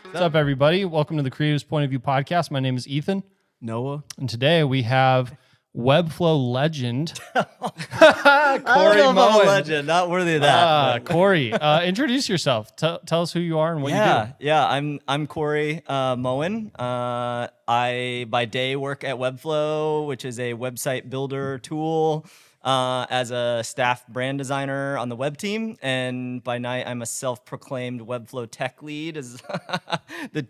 What's up, everybody? Welcome to the Creative's Point of View podcast. My name is Ethan. Noah. And today we have Webflow legend, I Corey don't know if I'm a Moen. legend, not worthy of that. Corey, introduce yourself. Tell us who you are and what you do. Yeah, I'm Corey Moen. I by day work at Webflow, which is a website builder tool, as a staff brand designer on the web team, and by night I'm a self-proclaimed Webflow tech lead, is the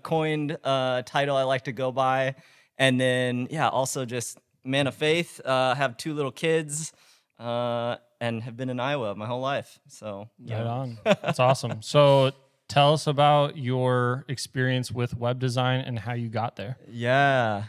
coined title I like to go by. And then, also just man of faith, have 2 little kids, and have been in Iowa my whole life. So, Right on. That's awesome. So tell us about your experience with web design and how you got there. Yeah.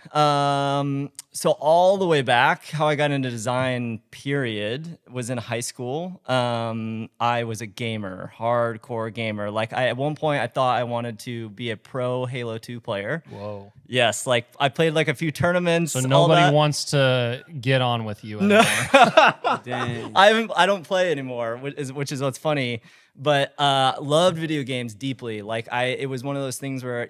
So all the way back, how I got into design, period, was in high school. I was a gamer, hardcore gamer. Like at one point, I thought I wanted to be a pro Halo 2 player. Whoa. Yes, like I played like a few tournaments. So nobody wants to get on with you anymore. Dang. I don't play anymore, which is what's funny. But loved video games deeply. Like it was one of those things where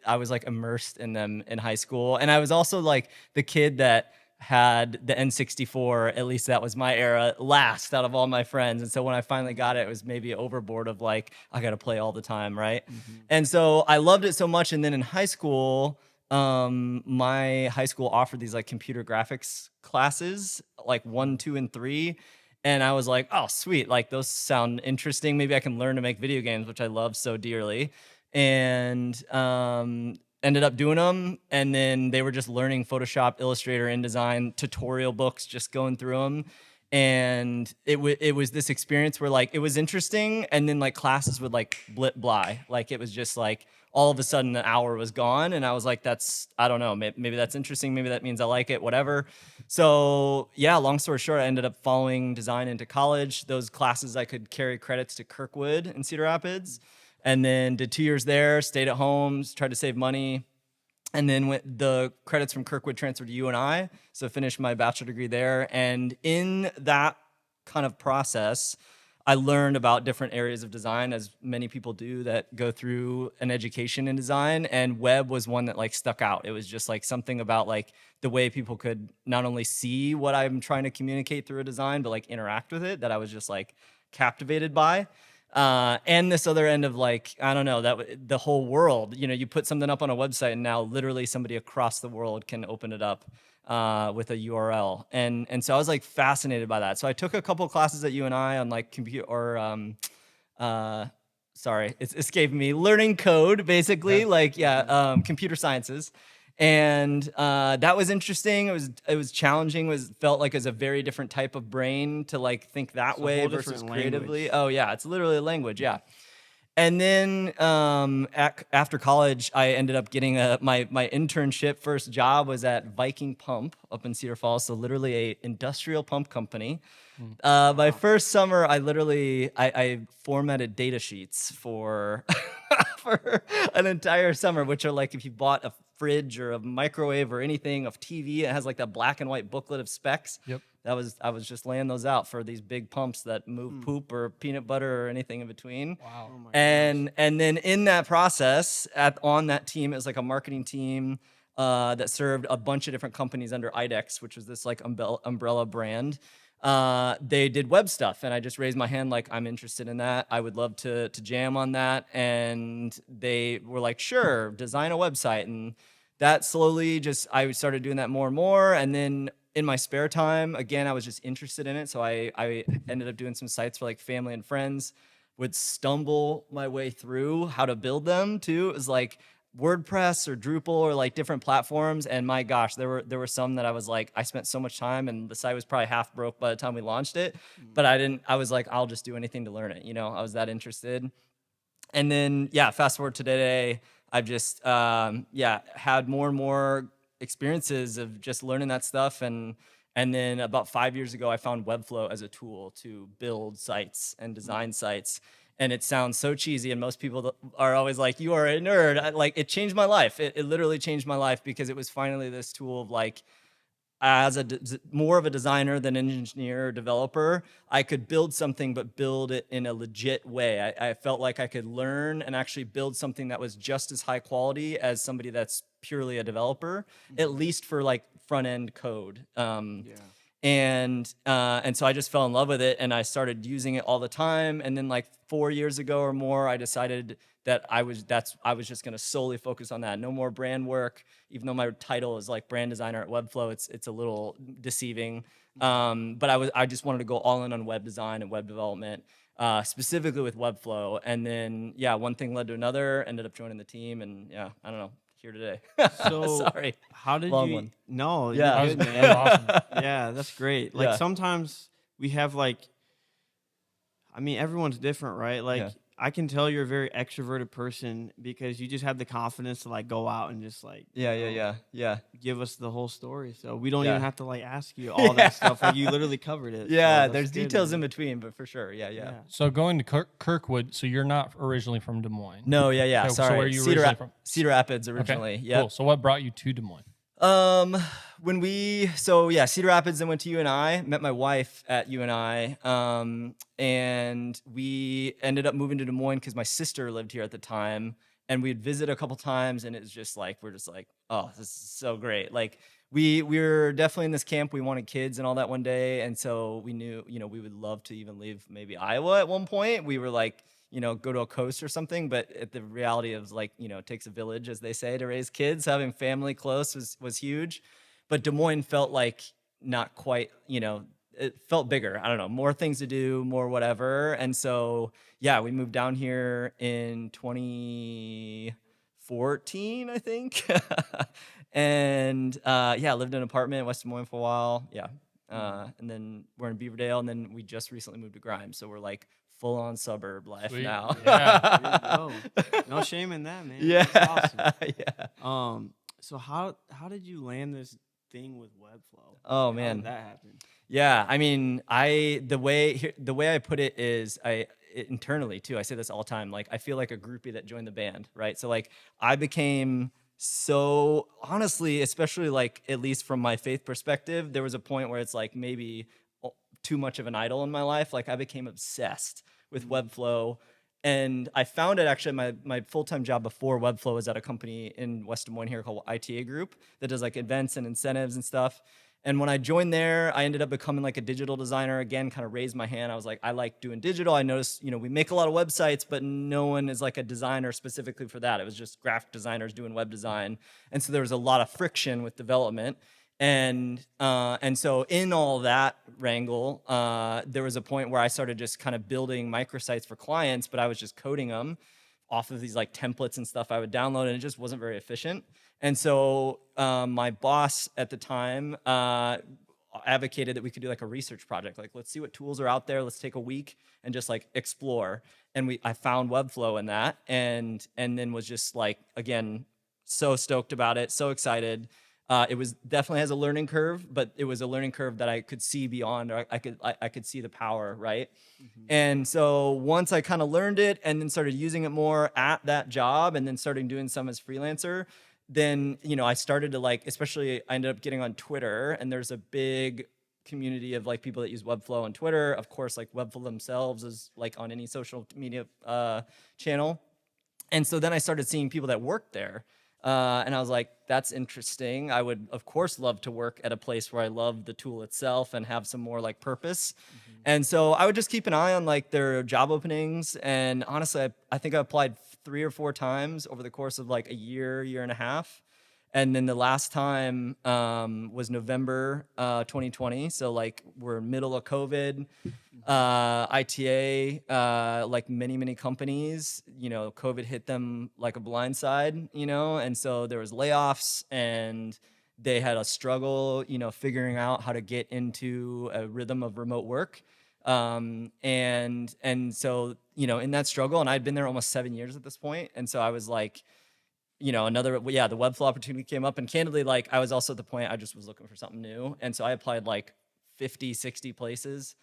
I was like immersed in them in high school, and I was also like the kid that had the N64. At least that was my era. Last out of all my friends, and so when I finally got it, it was maybe overboard of like I got to play all the time, right? Mm-hmm. And so I loved it so much. And then in high school, my high school offered these like computer graphics classes, like 1, 2, and 3. And I was like, oh, sweet. Like, those sound interesting. Maybe I can learn to make video games, which I love so dearly. And ended up doing them. And then they were just learning Photoshop, Illustrator, InDesign, tutorial books, just going through them. And it was this experience where, like, it was interesting. And then, like, classes would, like, blip by. Like, it was just, like, all of a sudden an hour was gone. And I was like, I don't know, maybe that's interesting. Maybe that means I like it, whatever. So yeah, long story short, I ended up following design into college. Those classes, I could carry credits to Kirkwood in Cedar Rapids, and then did 2 years there, stayed at home, tried to save money. And then the credits from Kirkwood transferred to UNI. So finished my bachelor degree there. And in that kind of process, I learned about different areas of design, as many people do that go through an education in design, and web was one that like stuck out. It was just like something about like the way people could not only see what I'm trying to communicate through a design, but like interact with it, that I was just like captivated by. And this other end of like, I don't know, that the whole world, you put something up on a website and now literally somebody across the world can open it up with a URL. And so I was like fascinated by that. So I took a couple classes at UNI on like it's escaped me, learning code, basically, computer sciences. And that was interesting. It was challenging. Felt like it was a very different type of brain to like think that way versus creatively. Language. Oh yeah, it's literally a language. Yeah. And then after college, I ended up getting my internship. First job was at Viking Pump up in Cedar Falls, so literally a industrial pump company. My first summer, I formatted data sheets for for an entire summer, which are like if you bought a fridge or a microwave or anything of TV, it has like that black and white booklet of specs. Yep. I was just laying those out for these big pumps that move poop or peanut butter or anything in between. Wow. Oh and then in that process, on that team, it was like a marketing team that served a bunch of different companies under IDEX, which was this like umbrella brand. They did web stuff, and I just raised my hand like, I'm interested in that. I would love to jam on that. And they were like, sure, design a website. And that slowly I started doing that more and more. And then in my spare time, again, I was just interested in it. So I ended up doing some sites for like family and friends, would stumble my way through how to build them too. It was like WordPress or Drupal or like different platforms. And my gosh, there were some that I was like, I spent so much time, and the site was probably half broke by the time we launched it. But I was like, I'll just do anything to learn it. I was that interested. And then, fast forward to today, I've just, had more and more experiences of just learning that stuff. And then about 5 years ago, I found Webflow as a tool to build sites and design sites. And it sounds so cheesy, and most people are always like, you are a nerd. It changed my life. It literally changed my life, because it was finally this tool of like, as more of a designer than an engineer or developer, I could build something, but build it in a legit way. I felt like I could learn and actually build something that was just as high quality as somebody that's purely a developer, at least for like front end code. And so I just fell in love with it, and I started using it all the time. And then like 4 years ago or more, I decided that I was just going to solely focus on that. No more brand work, even though my title is like brand designer at Webflow. It's a little deceiving, but I just wanted to go all in on web design and web development, specifically with Webflow. And then one thing led to another. Ended up joining the team, and I don't know. Here today. So sorry. How did Long you? one. No, Yeah. you're good, man. That's awesome. Yeah, that's great. Like Yeah. sometimes we have like, I mean, everyone's different, right? Like Yeah. I can tell you're a very extroverted person because you just have the confidence to like go out and just like Yeah. give us the whole story. So we don't Yeah. even have to like ask you all that stuff. Like you literally covered it. Yeah, So that's there's good, details man. in between, but for sure. Yeah. So going to Kirkwood, so you're not originally from Des Moines. No, yeah. Okay, so Sorry. where are you originally from? Cedar Rapids Okay, originally. Yeah. cool. So what brought you to Des Moines? Cedar Rapids, then went to UNI, met my wife at UNI, and we ended up moving to Des Moines because my sister lived here at the time, and we'd visit a couple times, and it's just like, we're just like, oh, this is so great. Like we were definitely in this camp. We wanted kids and all that one day, and so we knew, we would love to even leave maybe Iowa at one point. We were like, go to a coast or something. But the reality of like, it takes a village, as they say, to raise kids. Having family close was huge. But Des Moines felt like not quite, it felt bigger. I don't know, more things to do, more whatever. And so, we moved down here in 2014, I think. And lived in an apartment in West Des Moines for a while. And then we're in Beaverdale, and then we just recently moved to Grimes. So we're like full on suburb life Sweet. now. Yeah. There you go. No shame in that, man. Yeah. That's awesome. Yeah. So how did you land this thing with Webflow? Oh How man, did that happen? Yeah, I mean, the way I put it is, internally too. I say this all the time. Like, I feel like a groupie that joined the band, right? So like, I became so, honestly, especially like, at least from my faith perspective, there was a point where it's like maybe too much of an idol in my life. Like, I became obsessed with Webflow. And I found it actually, my full-time job before Webflow was at a company in West Des Moines here called ITA Group that does like events and incentives and stuff. And when I joined there, I ended up becoming like a digital designer. Again, kind of raised my hand. I was like, I like doing digital. I noticed, we make a lot of websites, but no one is like a designer specifically for that. It was just graphic designers doing web design. And so there was a lot of friction with development. And so in all that wrangle, there was a point where I started just kind of building microsites for clients, but I was just coding them off of these like templates and stuff I would download, and it just wasn't very efficient. And so my boss at the time advocated that we could do like a research project. Like, let's see what tools are out there. Let's take a week and just like explore. And I found Webflow in that, and then was just like, again, so stoked about it, so excited. It was definitely has a learning curve, but it was a learning curve that I could see beyond. Or I could see the power, right? Mm-hmm. And so once I kind of learned it, and then started using it more at that job, and then started doing some as freelancer, then I started to like, especially I ended up getting on Twitter, and there's a big community of like people that use Webflow on Twitter. Of course, like Webflow themselves is like on any social media channel. And so then I started seeing people that worked there. And I was like, that's interesting. I would, of course, love to work at a place where I love the tool itself and have some more like purpose. Mm-hmm. And so I would just keep an eye on like their job openings. And honestly, I think I applied 3 or 4 times over the course of like a year and a half. And then the last time was November 2020. So like we're middle of COVID. ITA, like many companies, COVID hit them like a blindside, and so there was layoffs, and they had a struggle, figuring out how to get into a rhythm of remote work. And so, in that struggle, and I'd been there almost 7 years at this point. And so I was like, the Webflow opportunity came up, and candidly, like I was also at the point I just was looking for something new. And so I applied like 50, 60 places.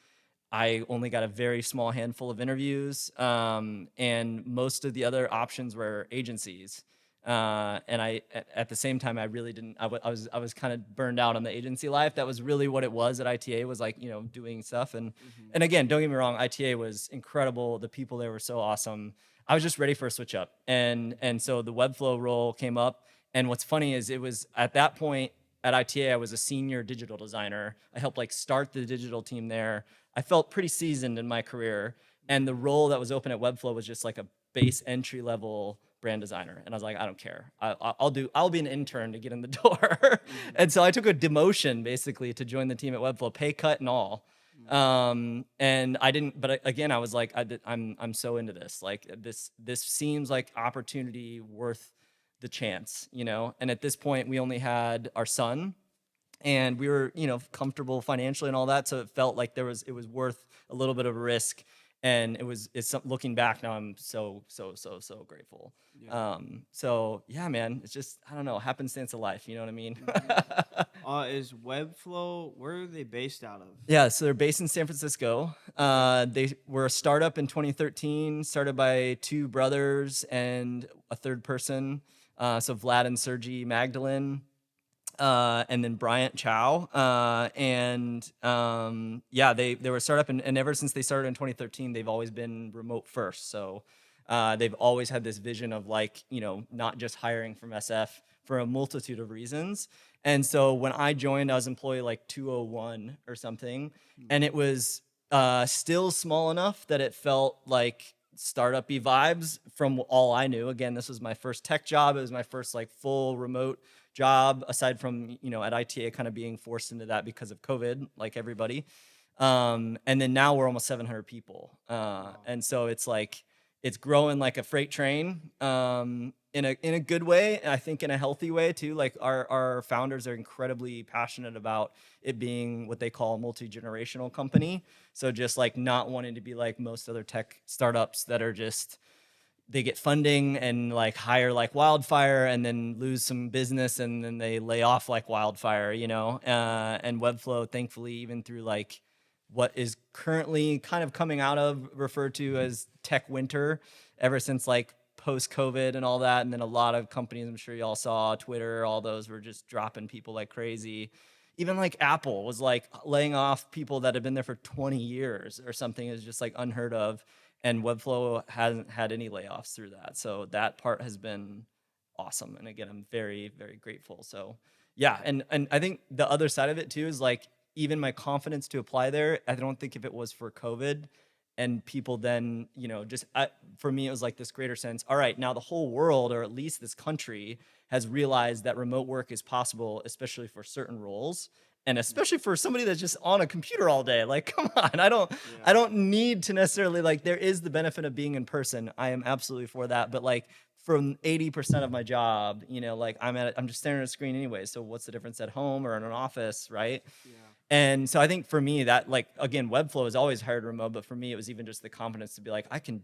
I only got a very small handful of interviews, and most of the other options were agencies. And at the same time, I really didn't. I was kind of burned out on the agency life. That was really what it was at ITA, was like, doing stuff. And again, don't get me wrong, ITA was incredible. The people there were so awesome. I was just ready for a switch up, and so the Webflow role came up. And what's funny is, it was at that point at ITA, I was a senior digital designer. I helped like start the digital team there. I felt pretty seasoned in my career, and the role that was open at Webflow was just like a base entry level brand designer. And I was like, I don't care. I'll be an intern to get in the door. And so I took a demotion basically to join the team at Webflow, pay cut and all. And I didn't, but again, I was like, I'm so into this. Like this seems like opportunity worth the chance, And at this point, we only had our son, and we were, comfortable financially and all that. So it felt like it was worth a little bit of a risk. And looking back now, I'm so grateful. Yeah. So yeah, man, it's just, I don't know, happenstance of life. You know what I mean? Is Webflow, where are they based out of? Yeah, so they're based in San Francisco. They were a startup in 2013, started by two brothers and a third person. So Vlad and Sergey Magdalene. And then Bryant Chow. Yeah, they were a startup, and ever since they started in 2013, they've always been remote first. So they've always had this vision of like, not just hiring from SF for a multitude of reasons. And so when I joined, I was employee like 201 or something, and it was still small enough that it felt like startup-y vibes from all I knew. Again, this was my first tech job. It was my first like full remote job, aside from, at ITA kind of being forced into that because of COVID, like everybody. And then now we're almost 700 people. And so it's like, it's growing like a freight train, in a good way. And I think in a healthy way too. Like our founders are incredibly passionate about it being what they call a multi-generational company. So just like not wanting to be like most other tech startups that are just, they get funding and like hire like wildfire and then lose some business and then they lay off like wildfire, and Webflow, thankfully, even through like what is currently kind of coming out of, referred to as tech winter, ever since like post-COVID and all that. And then a lot of companies, I'm sure y'all saw, Twitter, all those were just dropping people like crazy. Even like Apple was like laying off people that had been there for 20 years or something, is just like unheard of. And Webflow hasn't had any layoffs through that. So that part has been awesome. And again, I'm very, very grateful. So yeah, and I think the other side of it too is like, even my confidence to apply there, I don't think if it was for COVID and people then, for me, it was like this greater sense, all right, now the whole world, or at least this country, has realized that remote work is possible, especially for certain roles. And especially for somebody that's just on a computer all day. Like, come on, I don't need to necessarily, like, there is the benefit of being in person. I am absolutely for that. But like, from 80% of my job, like I'm just staring at a screen anyway. So what's the difference at home or in an office, right? Yeah. And so I think for me that, like, again, Webflow has always hired remote, but for me it was even just the confidence to be like, I could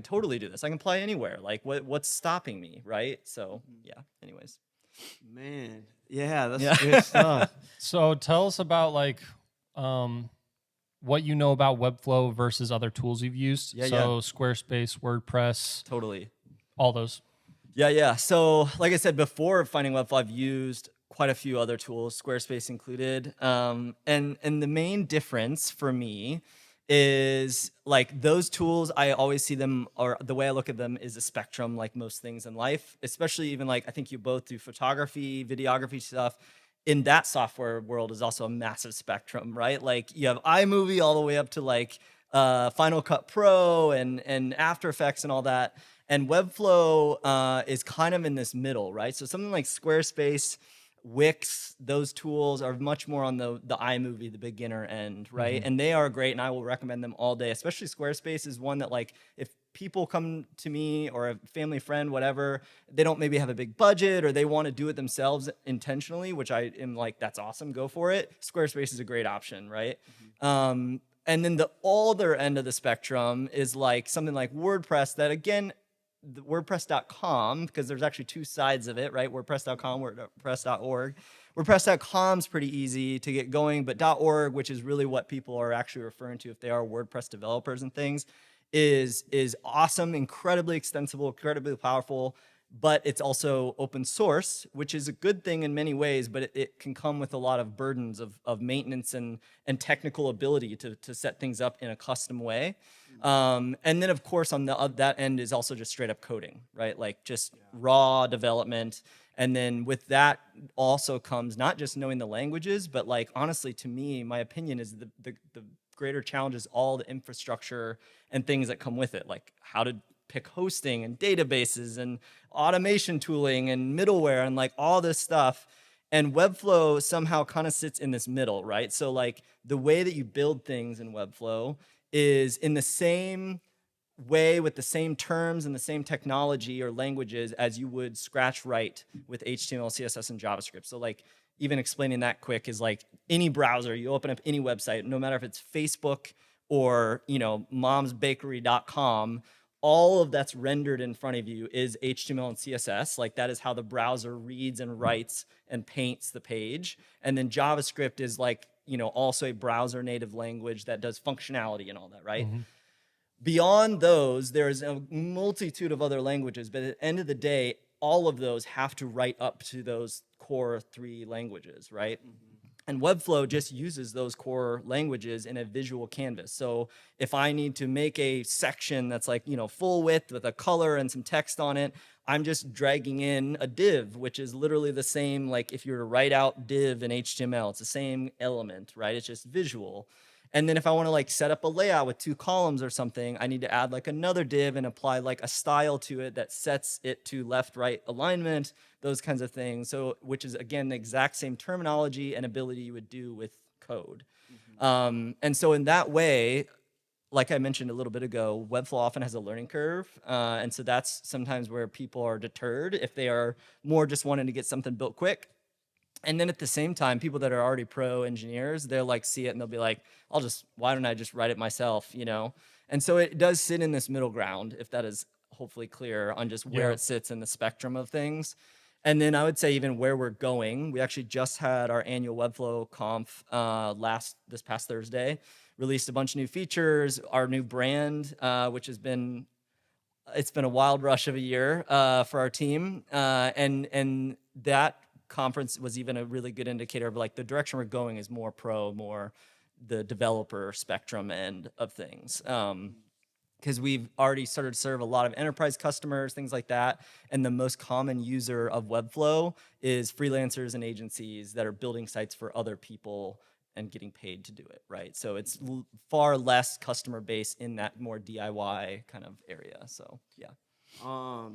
totally do this. I can play anywhere. Like, what's stopping me, right? So yeah. Anyways, man, yeah, that's good stuff. So tell us about like what you know about Webflow versus other tools you've used. Squarespace, WordPress, totally, all those. Yeah. So like I said, before finding Webflow, I've used quite a few other tools, Squarespace included. And the main difference for me is like those tools, I always see them, or the way I look at them is a spectrum, like most things in life, especially even like, I think you both do photography, videography stuff. In that software world is also a massive spectrum, right? Like you have iMovie all the way up to like Final Cut Pro and After Effects and all that. And Webflow is kind of in this middle, right? So something like Squarespace, Wix, those tools are much more on the iMovie, the beginner end, right? Mm-hmm. And they are great, and I will recommend them all day. Especially Squarespace is one that, like, if people come to me or a family friend, whatever, they don't maybe have a big budget or they want to do it themselves intentionally, which I am like, that's awesome, go for it. Squarespace is a great option, right? Mm-hmm. And then the other end of the spectrum is like something like WordPress that, again, the WordPress.com, because there's actually two sides of it, right? WordPress.com, WordPress.org. WordPress.com is pretty easy to get going, but .org, which is really what people are actually referring to if they are WordPress developers and things, is awesome, incredibly extensible, incredibly powerful. but it's also open source, which is a good thing in many ways, but it can come with a lot of burdens of maintenance and technical ability to set things up in a custom way. And then, of course, on that end is also just straight up coding, right? Like just raw development. And then with that also comes not just knowing the languages, but like, honestly, to me, my opinion is the greater challenge is all the infrastructure and things that come with it, like how to pick hosting and databases and automation tooling and middleware and like all this stuff. And Webflow somehow kind of sits in this middle, right? So like the way that you build things in Webflow is in the same way with the same terms and the same technology or languages as you would scratch write with HTML, CSS, and JavaScript. So like even explaining that quick is like any browser, you open up any website, no matter if it's Facebook or, momsbakery.com, all of that's rendered in front of you is HTML and CSS. Like that is how the browser reads and writes and paints the page. And then JavaScript is like, also a browser native language that does functionality and all that, right? Mm-hmm. Beyond those, there's a multitude of other languages, but at the end of the day, all of those have to write up to those core 3 languages, right? Mm-hmm. And Webflow just uses those core languages in a visual canvas. So if I need to make a section that's like, full width with a color and some text on it, I'm just dragging in a div, which is literally the same, like if you were to write out div in HTML, it's the same element, right? It's just visual. And then if I want to like set up a layout with 2 columns or something, I need to add like another div and apply like a style to it that sets it to left-right alignment, those kinds of things. So, which is again the exact same terminology and ability you would do with code. Mm-hmm. And so in that way, like I mentioned a little bit ago, Webflow often has a learning curve. And so that's sometimes where people are deterred if they are more just wanting to get something built quick. And then at the same time, people that are already pro engineers, they'll like see it and they'll be like, why don't I just write it myself, And so it does sit in this middle ground, if that is hopefully clear on just where it sits in the spectrum of things. And then I would say even where we're going, we actually just had our annual Webflow Conf this past Thursday, released a bunch of new features, our new brand, which it's been a wild rush of a year for our team. And that conference was even a really good indicator of like the direction we're going is more the developer spectrum end of things. Because we've already started to serve a lot of enterprise customers, things like that. And the most common user of Webflow is freelancers and agencies that are building sites for other people and getting paid to do it, right? So it's far less customer base in that more DIY kind of area. So yeah. Wow.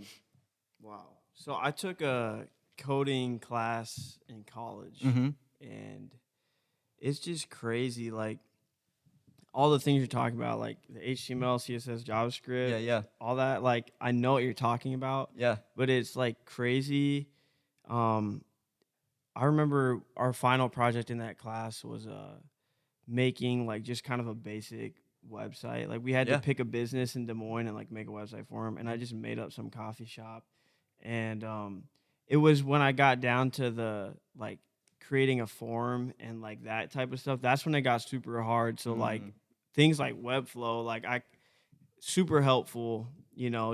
So I took a coding class in college, mm-hmm. and it's just crazy, like all the things you're talking about, like the HTML, CSS, JavaScript, all that. Like I know what you're talking about, but it's like crazy. I remember our final project in that class was making like just kind of a basic website. Like we had to pick a business in Des Moines and like make a website for them, and I just made up some coffee shop, and it was when I got down to the like creating a form and like that type of stuff, that's when it got super hard. So like things like Webflow, like super helpful,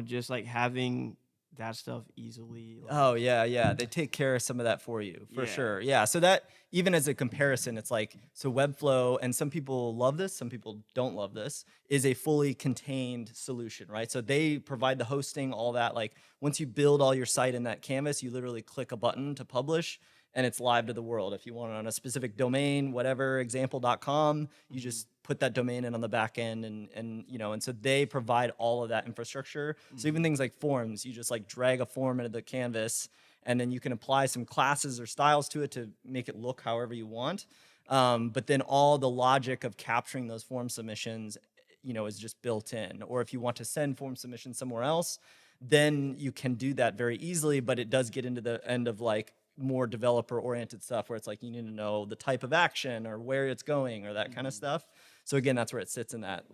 just like having that stuff easily. Like, they take care of some of that for you for sure. Yeah, so that even as a comparison, it's like, so Webflow, and some people love this, some people don't love this, is a fully contained solution, right? So they provide the hosting, all that. Like once you build all your site in that canvas, you literally click a button to publish and it's live to the world. If you want it on a specific domain, whatever, example.com, you just put that domain in on the back end, and so they provide all of that infrastructure. So even things like forms, you just like drag a form into the canvas, and then you can apply some classes or styles to it to make it look however you want. But then all the logic of capturing those form submissions, is just built in. Or if you want to send form submissions somewhere else, then you can do that very easily, but it does get into the end of like more developer-oriented stuff where it's like you need to know the type of action or where it's going or that kind of stuff. So again, that's where it sits in that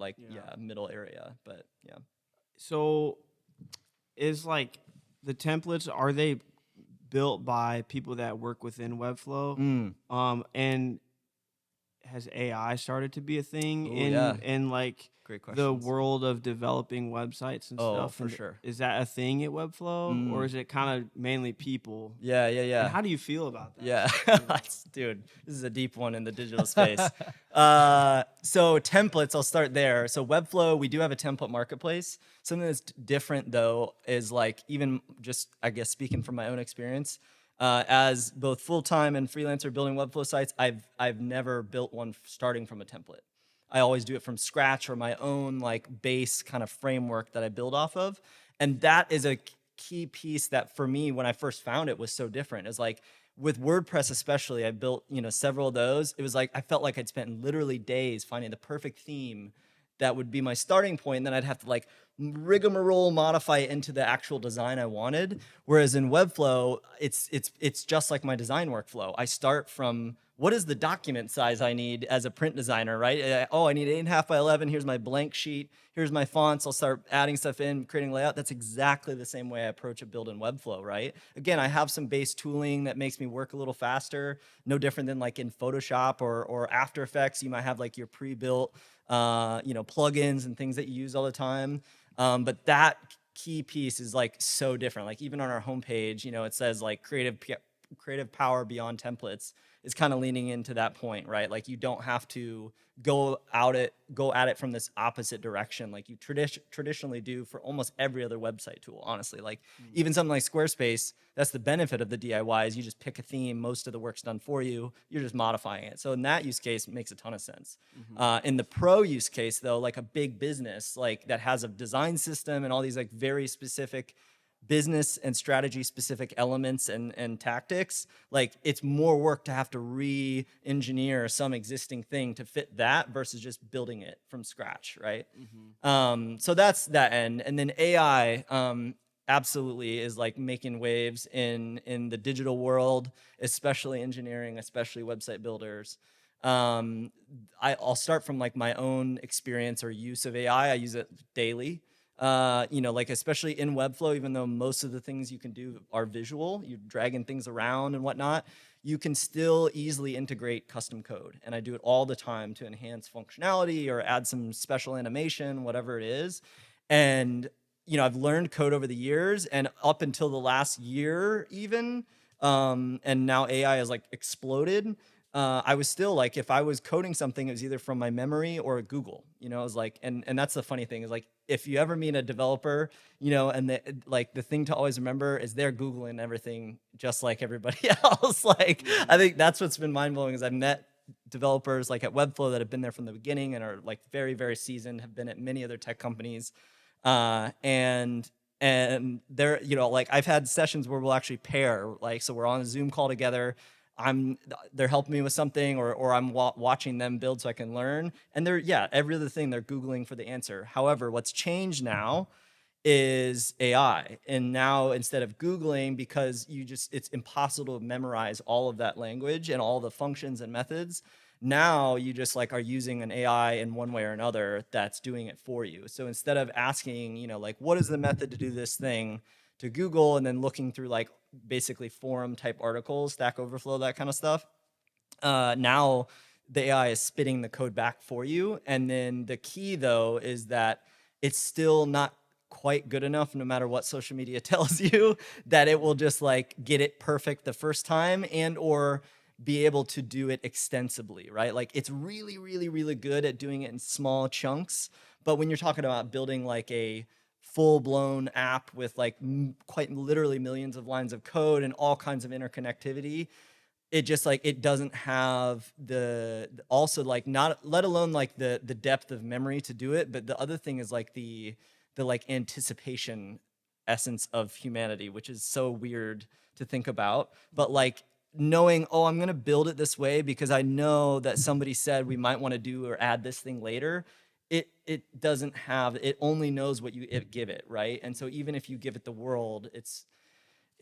middle area. But yeah. So is like the templates, are they built by people that work within Webflow? And has AI started to be a thing Ooh, in like Great the questions. world of developing websites and stuff? For And sure. is that a thing at Webflow, or is it kind of mainly people? And Yeah. how do you feel about that? Yeah, dude, this is a deep one in the digital space. So templates, I'll start there. So Webflow, we do have a template marketplace. Something that's different though is like, even just, I guess, speaking from my own experience, as both full-time and freelancer building Webflow sites, I've never built one starting from a template. I always do it from scratch or my own like base kind of framework that I build off of. And that is a key piece that for me, when I first found it, was so different. Is like with WordPress especially, I built, several of those. It was like I felt like I'd spent literally days finding the perfect theme that would be my starting point. And then I'd have to like rigmarole modify it into the actual design I wanted. Whereas in Webflow, it's just like my design workflow. I start from what is the document size I need as a print designer, right? Oh, I need 8.5 by 11. Here's my blank sheet. Here's my fonts. I'll start adding stuff in, creating layout. That's exactly the same way I approach a build in Webflow, right? Again, I have some base tooling that makes me work a little faster. No different than like in Photoshop or After Effects. You might have like your pre-built, plugins and things that you use all the time. But that key piece is like so different. Like even on our homepage, it says like creative power beyond templates is kind of leaning into that point, right? Like you don't have to go at it from this opposite direction like you traditionally do for almost every other website tool, honestly. Like even something like Squarespace, that's the benefit of the DIY is you just pick a theme, most of the work's done for you, you're just modifying it. So in that use case, it makes a ton of sense. In the pro use case though, like a big business like that has a design system and all these like very specific business and strategy specific elements and tactics, like it's more work to have to re-engineer some existing thing to fit that versus just building it from scratch, right? So that's that end. And then AI absolutely is like making waves in the digital world, especially engineering, especially website builders. I'll start from like my own experience or use of AI. I use it daily. Like especially in Webflow, even though most of the things you can do are visual, you're dragging things around and whatnot, you can still easily integrate custom code. And I do it all the time to enhance functionality or add some special animation, whatever it is. And, I've learned code over the years and up until the last year even, and now AI has like exploded. I was still like, if I was coding something, it was either from my memory or Google, I was like, and that's the funny thing is like, if you ever meet a developer, and the thing to always remember is they're Googling everything just like everybody else. Like, I think that's what's been mind blowing is I've met developers like at Webflow that have been there from the beginning and are like very, very seasoned, have been at many other tech companies. And they're, like I've had sessions where we'll actually pair, like, so we're on a Zoom call together. They're helping me with something or I'm watching them build so I can learn. And every other thing they're Googling for the answer. However, what's changed now is AI. And now instead of Googling, because it's impossible to memorize all of that language and all the functions and methods, now you just like are using an AI in one way or another that's doing it for you. So instead of asking, like, what is the method to do this thing to Google and then looking through like basically forum type articles, Stack Overflow, that kind of stuff. Now the AI is spitting the code back for you. And then the key though is that it's still not quite good enough no matter what social media tells you that it will just like get it perfect the first time and or be able to do it extensively, right? Like it's really, really, really good at doing it in small chunks. But when you're talking about building like a full-blown app with like quite literally millions of lines of code and all kinds of interconnectivity, it just like it doesn't have the also like not let alone like the depth of memory to do it. But the other thing is like the like anticipation essence of humanity, which is so weird to think about. But like knowing, oh, I'm gonna build it this way because I know that somebody said we might want to do or add this thing later. It doesn't have, it only knows what you give it, right? And so even if you give it the world, it's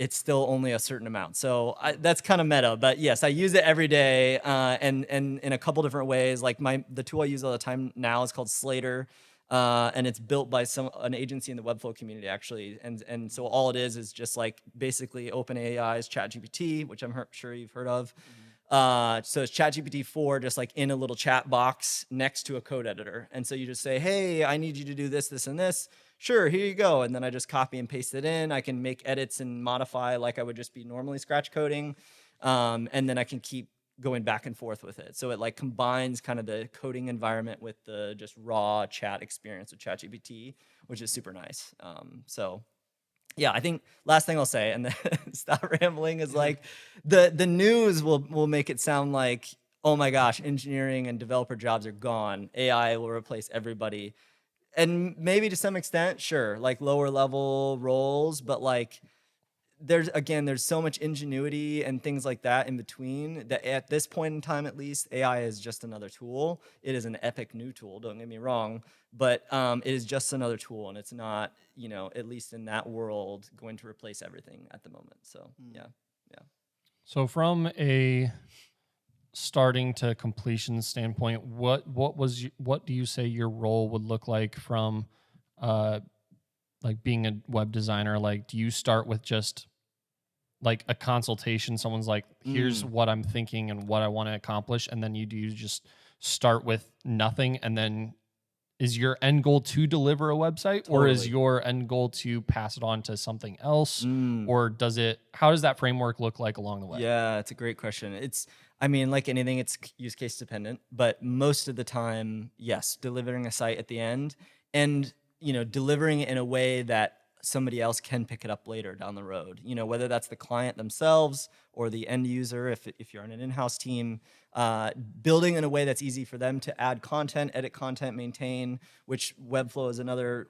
still only a certain amount. So that's kind of meta, but yes, I use it every day, and in a couple different ways. Like the tool I use all the time now is called Slater, and it's built by an agency in the Webflow community actually. And so all it is just like basically OpenAI's ChatGPT, which I'm sure you've heard of. So it's ChatGPT 4 just like in a little chat box next to a code editor. And so you just say, hey, I need you to do this, this, and this. Sure, here you go. And then I just copy and paste it in. I can make edits and modify like I would just be normally scratch coding. And then I can keep going back and forth with it. So it like combines kind of the coding environment with the just raw chat experience with ChatGPT, which is super nice. So yeah, I think last thing I'll say, and then stop rambling, is like the news will make it sound like, oh my gosh, engineering and developer jobs are gone. AI will replace everybody. And maybe to some extent, sure, like lower level roles, but like there's so much ingenuity and things like that in between that at this point in time, at least, AI is just another tool. It is an epic new tool, don't get me wrong, but it is just another tool, and it's not, at least in that world, going to replace everything at the moment. So yeah. So from a starting to completion standpoint, what do you say your role would look like from like being a web designer? Like, do you start with just like a consultation? Someone's like, here's what I'm thinking and what I want to accomplish. And then you just start with nothing. And then is your end goal to deliver a website? Totally. Or is your end goal to pass it on to something else? Or how does that framework look like along the way? Yeah, it's a great question. Like anything, it's use case dependent, but most of the time, yes, delivering a site at the end and, delivering it in a way that somebody else can pick it up later down the road, whether that's the client themselves or the end user, if you're on an in-house team, building in a way that's easy for them to add content, edit content, maintain, which Webflow is another,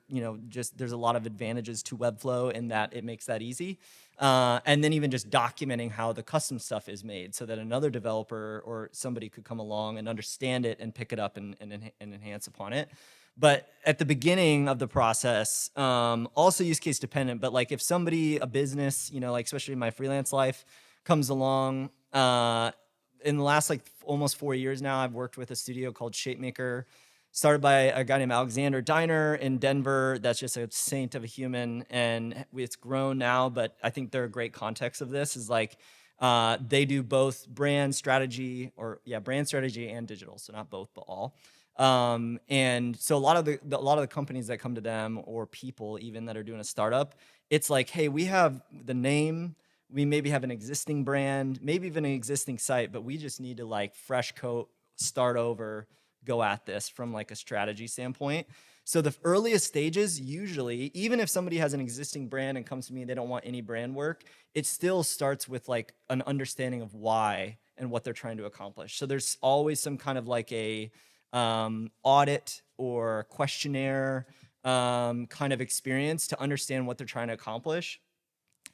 there's a lot of advantages to Webflow in that it makes that easy. And then even just documenting how the custom stuff is made so that another developer or somebody could come along and understand it and pick it up and enhance upon it. But at the beginning of the process, also use case dependent, but like if somebody, a business, like especially in my freelance life, comes along, in the last like almost 4 years now, I've worked with a studio called Shapemaker, started by a guy named Alexander Diner in Denver. That's just a saint of a human, and it's grown now, but I think they're a great context of this is like, they do both brand strategy and digital. So not both, but all. And so a lot of the companies that come to them, or people even that are doing a startup, it's like, hey, we have the name, we maybe have an existing brand, maybe even an existing site, but we just need to like fresh coat, start over, go at this from like a strategy standpoint. So the earliest stages, usually, even if somebody has an existing brand and comes to me and they don't want any brand work, it still starts with like an understanding of why and what they're trying to accomplish. So there's always some kind of like a audit or questionnaire kind of experience to understand what they're trying to accomplish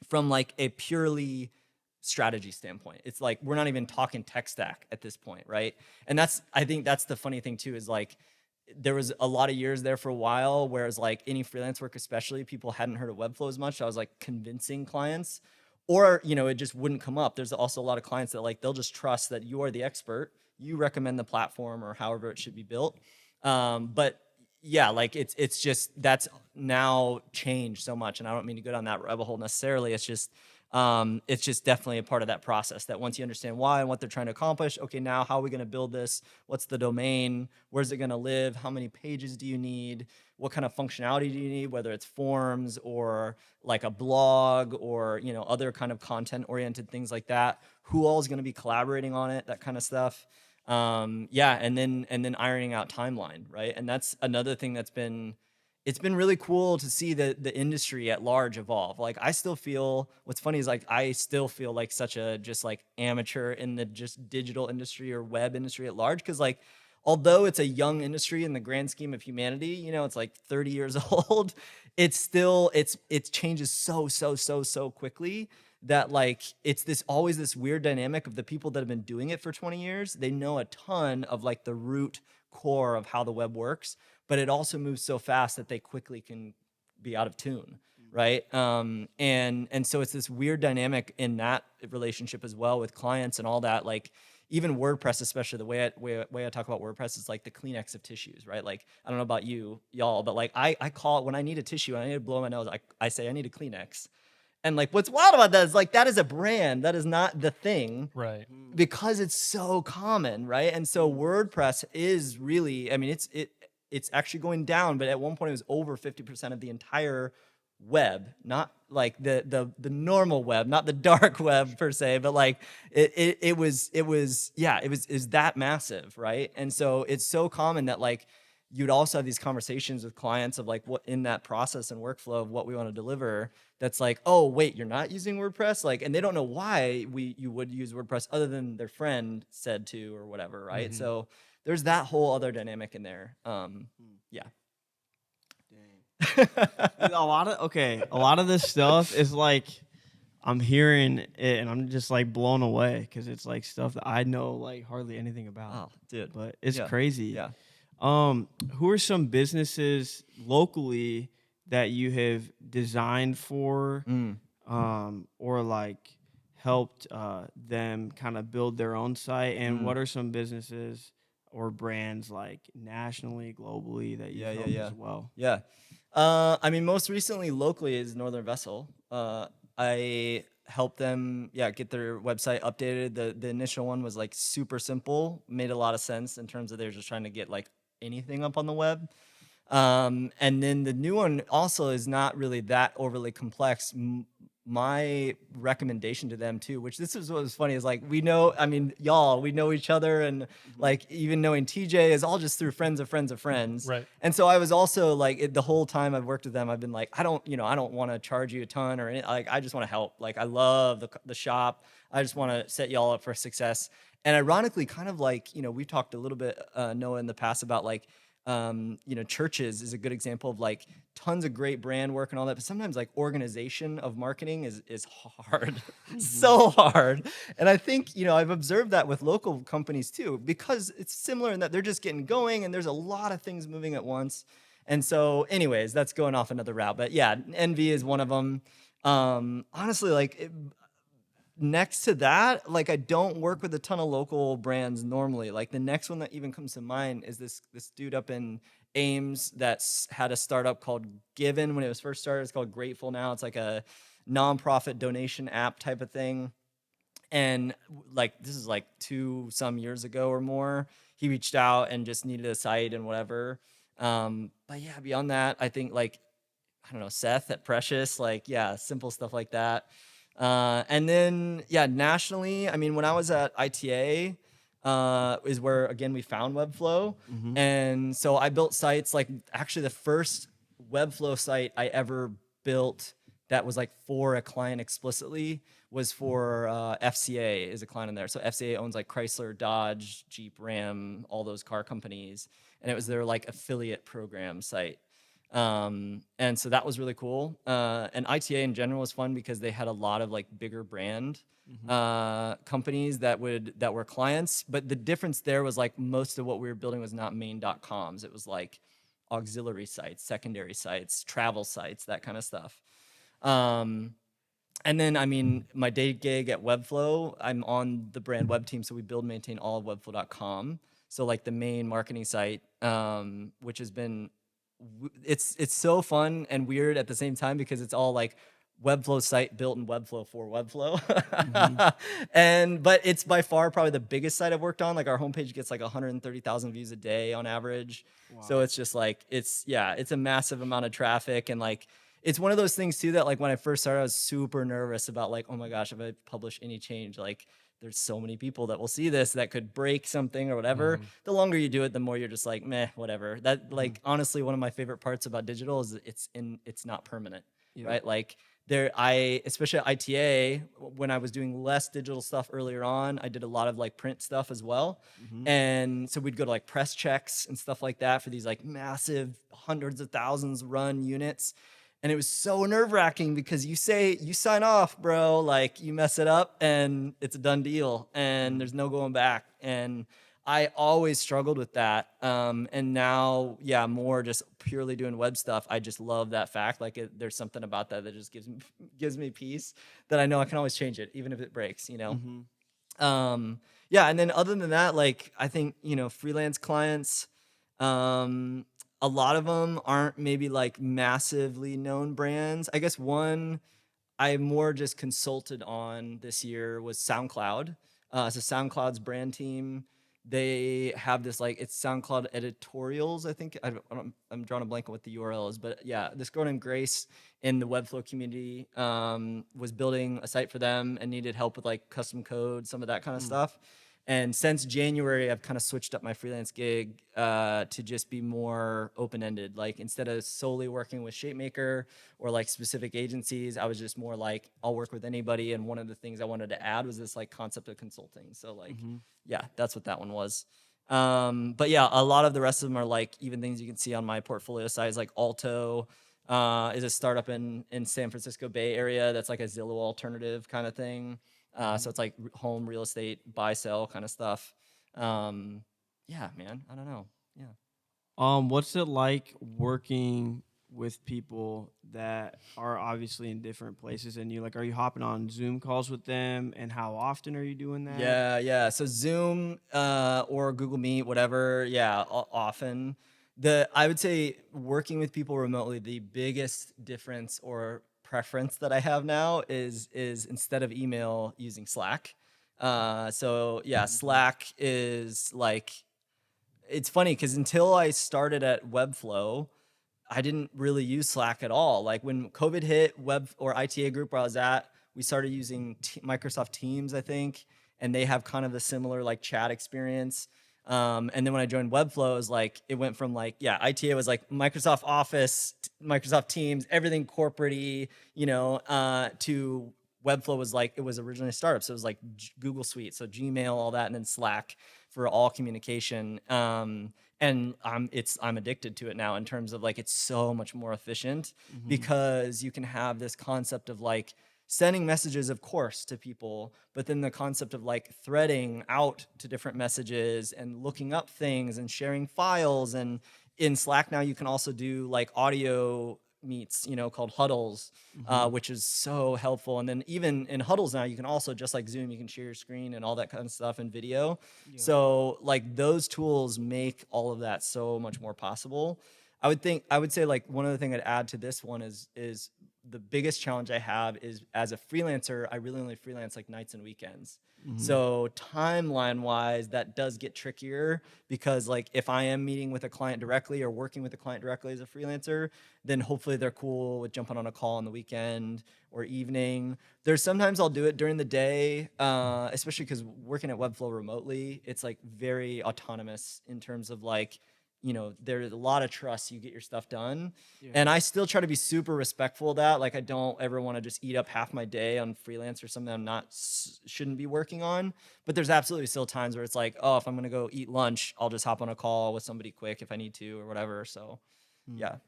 from like a purely strategy standpoint. It's like we're not even talking tech stack at this point, right? And I think that's the funny thing too, is like there was a lot of years there for a while, whereas like any freelance work especially, people hadn't heard of Webflow as much. So I was like convincing clients, or it just wouldn't come up. There's also a lot of clients that like they'll just trust that you are the expert, you recommend the platform or however it should be built. But yeah, like it's just that's now changed so much, and I don't mean to go down that rabbit hole necessarily. It's just definitely a part of that process that once you understand why and what they're trying to accomplish, okay, now how are we going to build this? What's the domain? Where's it going to live? How many pages do you need? What kind of functionality do you need? Whether it's forms or like a blog or other kind of content-oriented things like that. Who all is going to be collaborating on it? That kind of stuff. And then ironing out timeline, right? And that's another thing it's been really cool to see the industry at large evolve. Like I still feel, what's funny is like I still feel like such a just like amateur in the just digital industry or web industry at large, because like although it's a young industry in the grand scheme of humanity, it's like 30 years old, it's still it changes so quickly that like it's always this weird dynamic of the people that have been doing it for 20 years. They know a ton of like the root core of how the web works, but it also moves so fast that they quickly can be out of tune, right? And so it's this weird dynamic in that relationship as well with clients and all that. Like even WordPress, especially the way I talk about WordPress is like the Kleenex of tissues, right? Like I don't know about y'all, but like I call it when I need a tissue and I need to blow my nose, I say I need a Kleenex. And like, what's wild about that is like, that is a brand. That is not the thing. Right. Because it's so common, right? And so WordPress is really, I mean, it's actually going down, but at one point it was over 50% of the entire web, not like the normal web, not the dark web per se, but like it was that massive, right? And so it's so common that like you'd also have these conversations with clients of like what in that process and workflow of what we want to deliver. That's like, oh wait, you're not using WordPress, like, and they don't know why you would use WordPress other than their friend said to or whatever, right? Mm-hmm. So there's that whole other dynamic in there. Yeah. Dang. Dude, a lot of this stuff is like I'm hearing it and I'm just like blown away because it's like stuff that I know like hardly anything about. Oh, dude. But it's Yeah. crazy. Yeah. Who are some businesses locally that you have designed for, or like helped them kind of build their own site? And what are some businesses or brands like nationally, globally that you helped as well? Yeah. I mean, most recently locally is Northern Vessel. I helped them, get their website updated. The initial one was like super simple, made a lot of sense in terms of they're just trying to get like anything up on the web. And then the new one also is not really that overly complex. My recommendation to them too, which this is what was funny, is like we know each other, and like even knowing TJ is all just through friends of friends of friends. Right. And so I was also like the whole time I've worked with them, I've been like, I don't want to charge you a ton or anything. Like I just want to help. Like I love the shop. I just want to set y'all up for success. And ironically, kind of like, we've talked a little bit, Noah, in the past about like, churches is a good example of like tons of great brand work and all that. But sometimes like organization of marketing is hard, so hard. And I think, I've observed that with local companies too, because it's similar in that they're just getting going and there's a lot of things moving at once. And so anyways, that's going off another route. But yeah, Envy is one of them. Honestly, like next to that, like I don't work with a ton of local brands normally. Like the next one that even comes to mind is this dude up in Ames that's had a startup called Given. When it was first started, it's called Grateful now. It's like a nonprofit donation app type of thing. And like this is like 2 some years ago or more. He reached out and just needed a site and whatever. But yeah, beyond that, I think like I don't know, Seth at Precious, like simple stuff like that. And then, nationally, I mean, when I was at ITA, is where, again, we found Webflow. And so I built sites, like actually the first Webflow site I ever built that was like for a client explicitly was for FCA is a client in there. So FCA owns like Chrysler, Dodge, Jeep, Ram, all those car companies. And it was their like affiliate program site. And so that was really cool. And ITA in general was fun because they had a lot of like bigger brand companies that were clients. But the difference there was like most of what we were building was not main.coms. It was like auxiliary sites, secondary sites, travel sites, that kind of stuff. And then, I mean, my day gig at Webflow, I'm on the brand web team, so we build and maintain all of webflow.com. So like the main marketing site, which has been it's so fun and weird at the same time because it's all like Webflow site built in Webflow for Webflow. But it's by far probably the biggest site I've worked on. Like our homepage gets like 130,000 views a day on average. Wow. So it's just like it's a massive amount of traffic. And like it's one of those things too that like when I first started I was super nervous about like, oh my gosh, if I publish any change, like there's so many people that will see this that could break something or whatever. The longer you do it, the more you're just like, meh, whatever. That like honestly, one of my favorite parts about digital is it's not permanent, right? Like especially at ITA, when I was doing less digital stuff earlier on, I did a lot of like print stuff as well. And so we'd go to like press checks and stuff like that for these like massive hundreds of thousands run units. And it was so nerve-wracking because you sign off, bro, like you mess it up and it's a done deal and there's no going back. And I always struggled with that. And now, more just purely doing web stuff. I just love that fact. Like there's something about that just gives me peace that I know I can always change it, even if it breaks, And then other than that, like I think, freelance clients, a lot of them aren't maybe like massively known brands. I guess one I more just consulted on this year was SoundCloud. So SoundCloud's brand team, they have this like it's SoundCloud editorials. I think I'm drawing a blank on what the URL is, but yeah, this girl named Grace in the Webflow community was building a site for them and needed help with like custom code, some of that kind of stuff. And since January, I've kind of switched up my freelance gig to just be more open-ended. Like instead of solely working with ShapeMaker or like specific agencies, I was just more like, I'll work with anybody. And one of the things I wanted to add was this like concept of consulting. So like, yeah, that's what that one was. But yeah, a lot of the rest of them are like even things you can see on my portfolio site, like Alto is a startup in San Francisco Bay Area that's like a Zillow alternative kind of thing. So it's like home real estate, buy, sell kind of stuff. Yeah, man, I don't know. Yeah. What's it like working with people that are obviously in different places and you? Like, are you hopping on Zoom calls with them, and how often are you doing that? Yeah. So Zoom or Google Meet, whatever. Yeah, often. I would say working with people remotely, the biggest difference or preference that I have now is instead of email, using Slack. So yeah, Slack is like, it's funny because until I started at Webflow, I didn't really use Slack at all. Like when COVID hit, ITA group where I was at, we started using Microsoft Teams, I think, and they have kind of a similar like chat experience. And then when I joined Webflow, it was like, it went from like, yeah, ITA was like Microsoft Office, Microsoft Teams, everything corporate-y, to Webflow was like, it was originally a startup. So it was like Google Suite, so Gmail, all that, and then Slack for all communication. And I'm addicted to it now in terms of like, it's so much more efficient because you can have this concept of like, sending messages, of course, to people, but then the concept of like threading out to different messages and looking up things and sharing files. And in Slack now, you can also do like audio meets, called huddles, which is so helpful. And then even in huddles now, you can also, just like Zoom, you can share your screen and all that kind of stuff and video. Yeah. So like those tools make all of that so much more possible. I would say like one other thing I'd add to this one is the biggest challenge I have is as a freelancer, I really only freelance like nights and weekends. So timeline wise, that does get trickier because like if I am meeting with a client directly or working with a client directly as a freelancer, then hopefully they're cool with jumping on a call on the weekend or evening. There's sometimes I'll do it during the day, especially because working at Webflow remotely, it's like very autonomous in terms of like, there's a lot of trust, you get your stuff done. Yeah. And I still try to be super respectful of that. Like I don't ever want to just eat up half my day on freelance or something I'm shouldn't be working on. But there's absolutely still times where it's like, oh, if I'm going to go eat lunch, I'll just hop on a call with somebody quick if I need to or whatever. So yeah.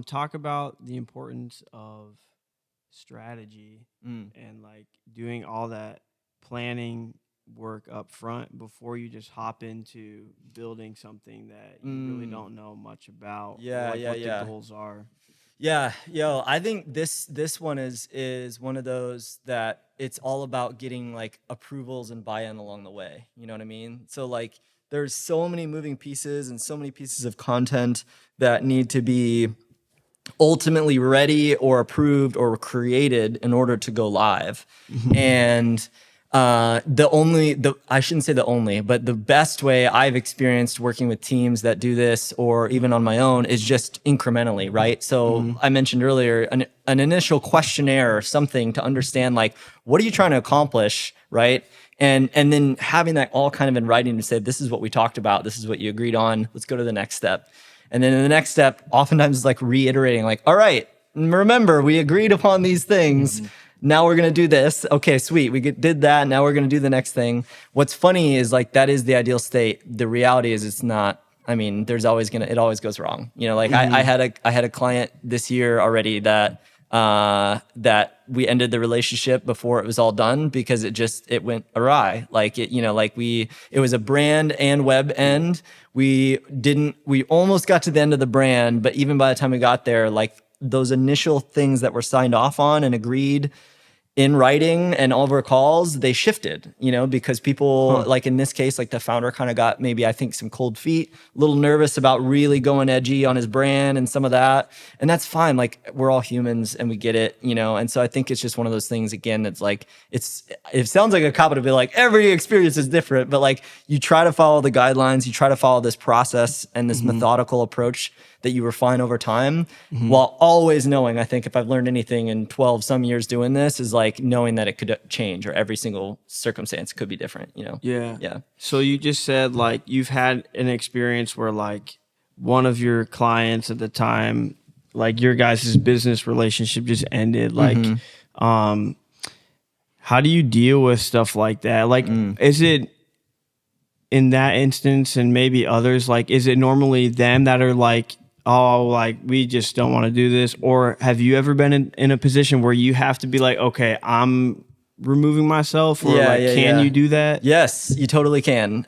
Talk about the importance of strategy and like doing all that planning work up front before you just hop into building something that you really don't know much about. What the goals are. I think this one is one of those that it's all about getting like approvals and buy-in along the way. You know what I mean? So like there's so many moving pieces and so many pieces of content that need to be ultimately ready or approved or created in order to go live. And I shouldn't say the only, but the best way I've experienced working with teams that do this or even on my own is just incrementally, right? So I mentioned earlier an initial questionnaire or something to understand like, what are you trying to accomplish, right? And then having that all kind of in writing to say, this is what we talked about, this is what you agreed on, let's go to the next step. And then in the next step, oftentimes it's like reiterating like, all right, remember, we agreed upon these things. Now we're going to do this. Okay, sweet. We did that. Now we're going to do the next thing. What's funny is like, that is the ideal state. The reality is it's not. I mean, it always goes wrong. Like I had a client this year already that we ended the relationship before it was all done because it went awry. Like it was a brand and web end. We almost got to the end of the brand, but even by the time we got there, like those initial things that were signed off on and agreed, in writing and over calls, they shifted, because people like in this case, like the founder kind of got maybe I think some cold feet, a little nervous about really going edgy on his brand and some of that. And that's fine. Like we're all humans and we get it, And so I think it's just one of those things again, that's like, it sounds like a cop to be like, every experience is different, but like you try to follow the guidelines, you try to follow this process and this methodical approach that you refine over time, while always knowing, I think if I've learned anything in 12 some years doing this, is like knowing that it could change, or every single circumstance could be different, Yeah. Yeah. So you just said like you've had an experience where like one of your clients at the time, like your guys' business relationship just ended. Like, how do you deal with stuff like that? Like, is it in that instance and maybe others, like, is it normally them that are like, oh, like, we just don't want to do this? Or have you ever been in a position where you have to be like, okay, I'm removing myself? Or can you do that? Yes, you totally can.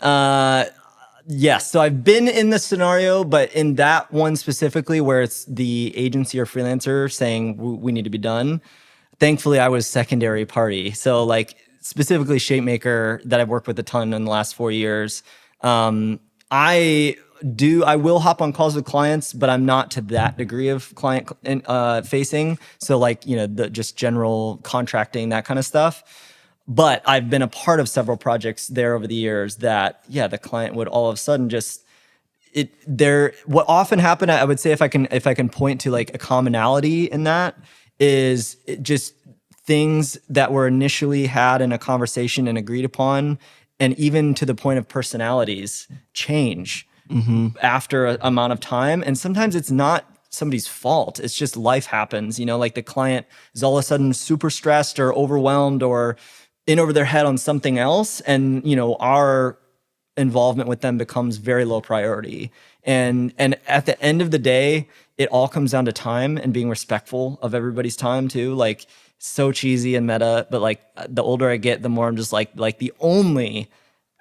Yes. So I've been in this scenario, but in that one specifically where it's the agency or freelancer saying we need to be done, thankfully I was secondary party. So like specifically ShapeMaker that I've worked with a ton in the last 4 years. I will hop on calls with clients, but I'm not to that degree of client facing. So like, the just general contracting, that kind of stuff. But I've been a part of several projects there over the years that, the client would all of a sudden just, what often happened, I would say if I can point to like a commonality in that, is just things that were initially had in a conversation and agreed upon, and even to the point of personalities change after an amount of time. And sometimes it's not somebody's fault. It's just life happens, like the client is all of a sudden super stressed or overwhelmed or in over their head on something else. And, our involvement with them becomes very low priority. And at the end of the day, it all comes down to time and being respectful of everybody's time too. Like, so cheesy and meta, but like the older I get, the more I'm just like the only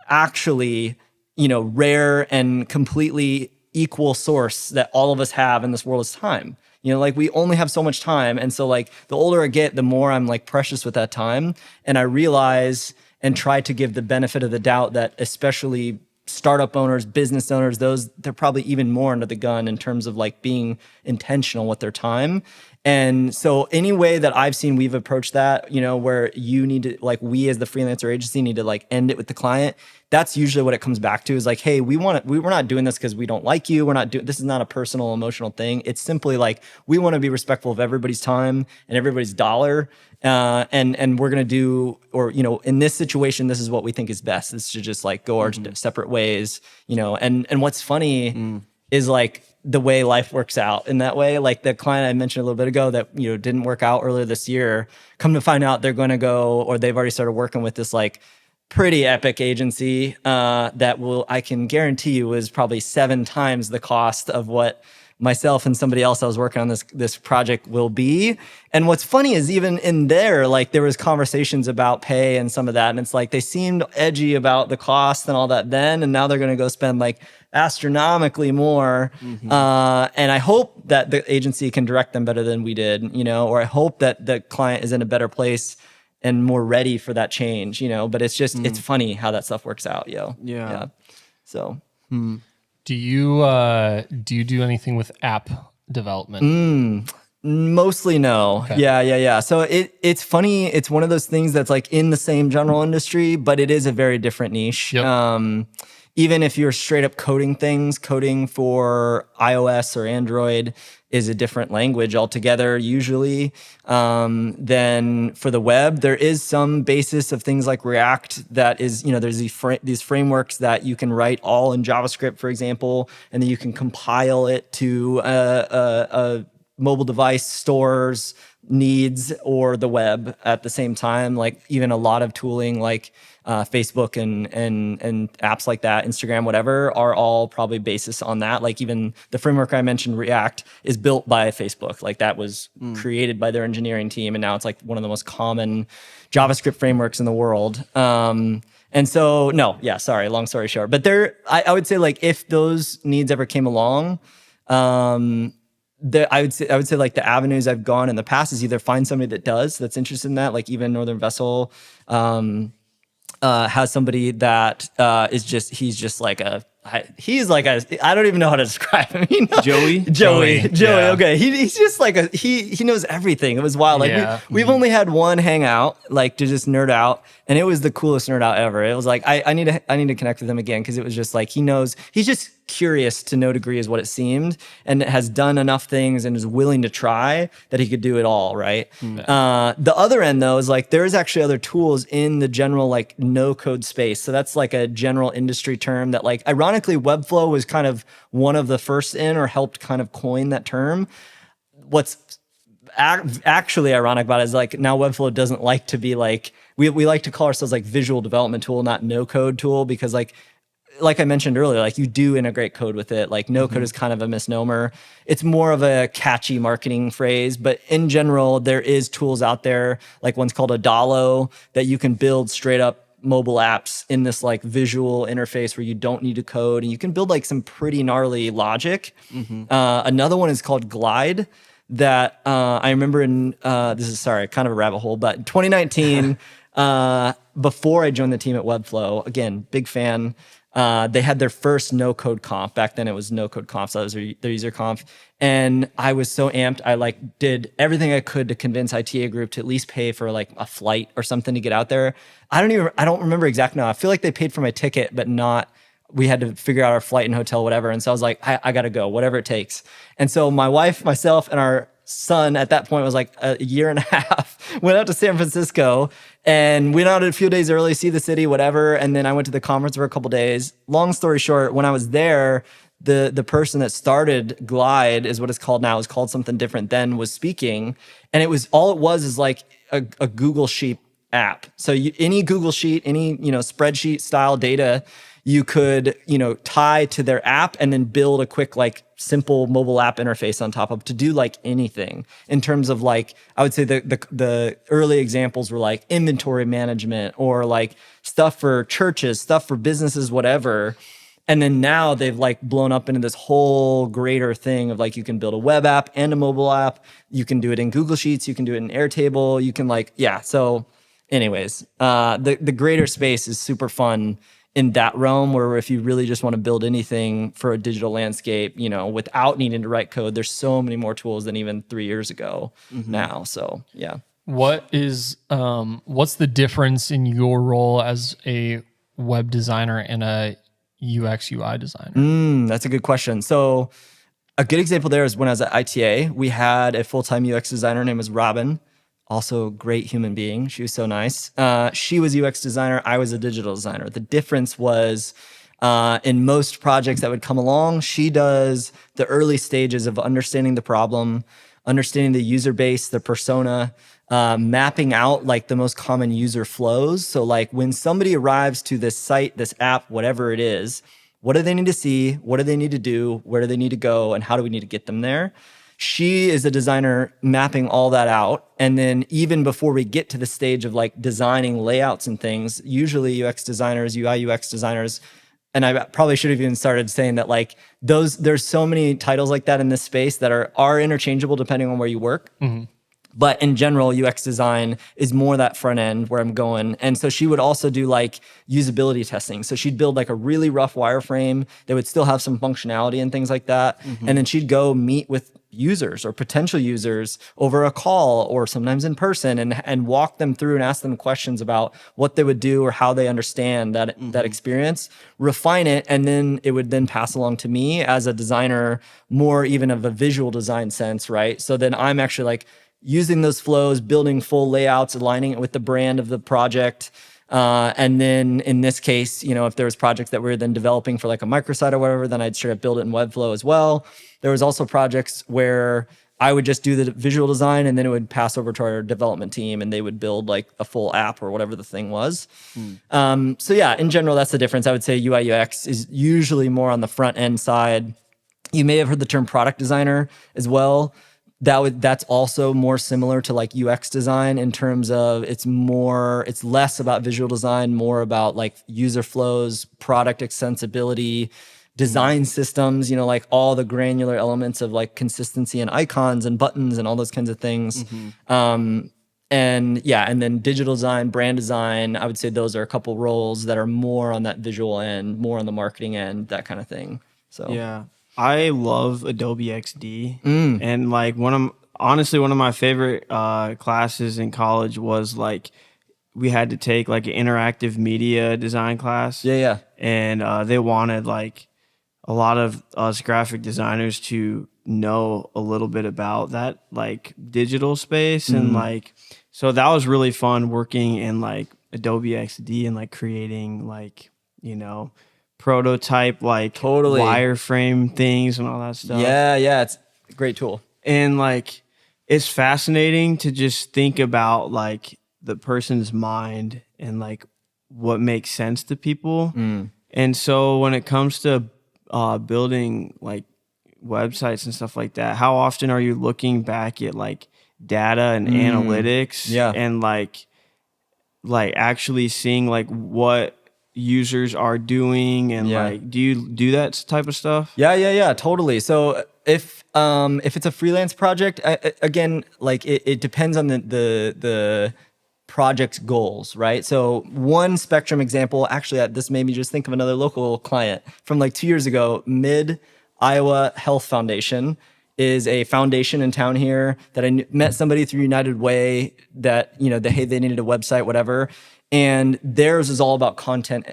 actually, rare and completely equal source that all of us have in this world is time. Like we only have so much time. And so like the older I get, the more I'm like precious with that time. And I realize and try to give the benefit of the doubt that especially startup owners, business owners, they're probably even more under the gun in terms of like being intentional with their time. And so any way that I've seen we've approached that, where you need to, like, we as the freelancer agency need to like end it with the client. That's usually what it comes back to, is like, hey, we're not doing this because we don't like you. This is not a personal, emotional thing. It's simply like, we want to be respectful of everybody's time and everybody's dollar. And we're going to do, or, in this situation, this is what we think is best. This should just like go our separate ways, and what's funny is like, the way life works out in that way. Like the client I mentioned a little bit ago that, didn't work out earlier this year, come to find out they're going to go, or they've already started working with this like pretty epic agency that I can guarantee you is probably 7 times the cost of what myself and somebody else I was working on this project will be. And what's funny is even in there, like there was conversations about pay and some of that. And it's like, they seemed edgy about the cost and all that then, and now they're going to go spend like astronomically more. And I hope that the agency can direct them better than we did, or I hope that the client is in a better place and more ready for that change, but it's just, it's funny how that stuff works out, Yeah. So. Do you do anything with app development? Mostly no. Okay. Yeah. So it's funny. It's one of those things that's like in the same general industry, but it is a very different niche. Yep. Even if you're straight up coding for iOS or Android is a different language altogether usually than for the web. There is some basis of things like React that is, there's these frameworks that you can write all in JavaScript, for example, and then you can compile it to a mobile device store's needs or the web at the same time. Like even a lot of tooling like Facebook and apps like that, Instagram, whatever, are all probably basis on that. Like even the framework I mentioned, React, is built by Facebook. Like that was created by their engineering team. And now it's like one of the most common JavaScript frameworks in the world. And so, long story short. But I would say like if those needs ever came along, I would say like the avenues I've gone in the past is either find somebody that's interested in that, like even Northern Vessel has somebody that he's just like he's like I don't even know how to describe him. You know? Joey. Yeah. Okay, he's just like he knows everything. It was wild. Like Yeah. we've only had one hangout like to just nerd out, and it was the coolest nerd out ever. It was like I need to connect with him again because it was just like he's just curious to no degree is what it seemed, and has done enough things and is willing to try that he could do it all, right? The other end though is like there is actually other tools in the general like no code space. So that's like a general industry term that like ironically Webflow was kind of one of the first in or helped kind of coin that term. What's actually ironic about it is like now Webflow doesn't like to be like we like to call ourselves like visual development tool, not no code tool, because like I mentioned earlier, like you do integrate code with it. Like no code is kind of a misnomer. It's more of a catchy marketing phrase, but in general, there is tools out there. Like one's called Adalo that you can build straight up mobile apps in this like visual interface where you don't need to code, and you can build like some pretty gnarly logic. Another one is called Glide that I remember in this is kind of a rabbit hole, but in 2019, before I joined the team at Webflow, again, big fan. They had their first no code conf. Back then it was no code conf. So that was their user conf. And I was so amped. I like did everything I could to convince ITA group to at least pay for like a flight or something to get out there. I don't remember exactly now. I feel like they paid for my ticket, but we had to figure out our flight and hotel, whatever. And so I was like, I gotta go, whatever it takes. And so my wife, myself, and our son at that point was like a year and a half, went out to San Francisco and went out a few days early, see the city, whatever. And then I went to the conference for a couple days. Long story short, when I was there, the person that started Glide is what it's called now, is called something different then, was speaking. And it was like a Google Sheet app. So any Google Sheet, any, spreadsheet style data, you could, tie to their app and then build a quick, like simple mobile app interface on top of to do like anything in terms of like, I would say the early examples were like inventory management or like stuff for churches, stuff for businesses, whatever. And then now they've like blown up into this whole greater thing of like, you can build a web app and a mobile app. You can do it in Google Sheets. You can do it in Airtable. You can like, yeah. So anyways, the greater space is super fun in that realm, where if you really just want to build anything for a digital landscape, without needing to write code, there's so many more tools than even 3 years ago now. So yeah. What's the difference in your role as a web designer and a UX UI designer? That's a good question. So a good example there is when I was at ITA, we had a full-time UX designer. Her name was Robin. Also a great human being. She was so nice. She was UX designer. I was a digital designer. The difference was in most projects that would come along, she does the early stages of understanding the problem, understanding the user base, the persona, mapping out like the most common user flows. So like when somebody arrives to this site, this app, whatever it is, what do they need to see? What do they need to do? Where do they need to go? And how do we need to get them there? She is a designer mapping all that out. And then even before we get to the stage of like designing layouts and things, usually UX designers, UI UX designers, and I probably should have even started saying that like there's so many titles like that in this space that are interchangeable depending on where you work. But in general, UX design is more that front end where I'm going. And so she would also do like usability testing. So she'd build like a really rough wireframe that would still have some functionality and things like that. And then she'd go meet with users or potential users over a call or sometimes in person and walk them through and ask them questions about what they would do or how they understand that experience, refine it, and then it would then pass along to me as a designer, more even of a visual design sense, right? So then I'm actually like using those flows, building full layouts, aligning it with the brand of the project. And then in this case, if there was projects that we were then developing for like a microsite or whatever, then I'd straight up build it in Webflow as well. There was also projects where I would just do the visual design and then it would pass over to our development team and they would build like a full app or whatever the thing was. So yeah, in general, that's the difference. I would say UI UX is usually more on the front end side. You may have heard the term product designer as well. That's also more similar to like UX design in terms of it's less about visual design, more about like user flows, product extensibility, design systems, like all the granular elements of like consistency and icons and buttons and all those kinds of things. And then digital design, brand design, I would say those are a couple roles that are more on that visual end, more on the marketing end, that kind of thing. So yeah, I love Adobe XD, and like honestly one of my favorite classes in college was like we had to take like an interactive media design class. Yeah. And they wanted like a lot of us graphic designers to know a little bit about that like digital space and like. So that was really fun working in like Adobe XD and like creating like, prototype like Totally wireframe things and all that stuff. Yeah, it's a great tool. And like it's fascinating to just think about like the person's mind and like what makes sense to people. And so when it comes to building like websites and stuff like that, how often are you looking back at like data and analytics and like actually seeing like what users are doing and like do you do that type of stuff? Yeah, totally. So if it's a freelance project, again, like it depends on the project's goals, right? So one spectrum example, actually, this made me just think of another local client from like 2 years ago. Mid Iowa Health Foundation is a foundation in town here that I met somebody through United Way that, they needed a website, whatever. And theirs is all about content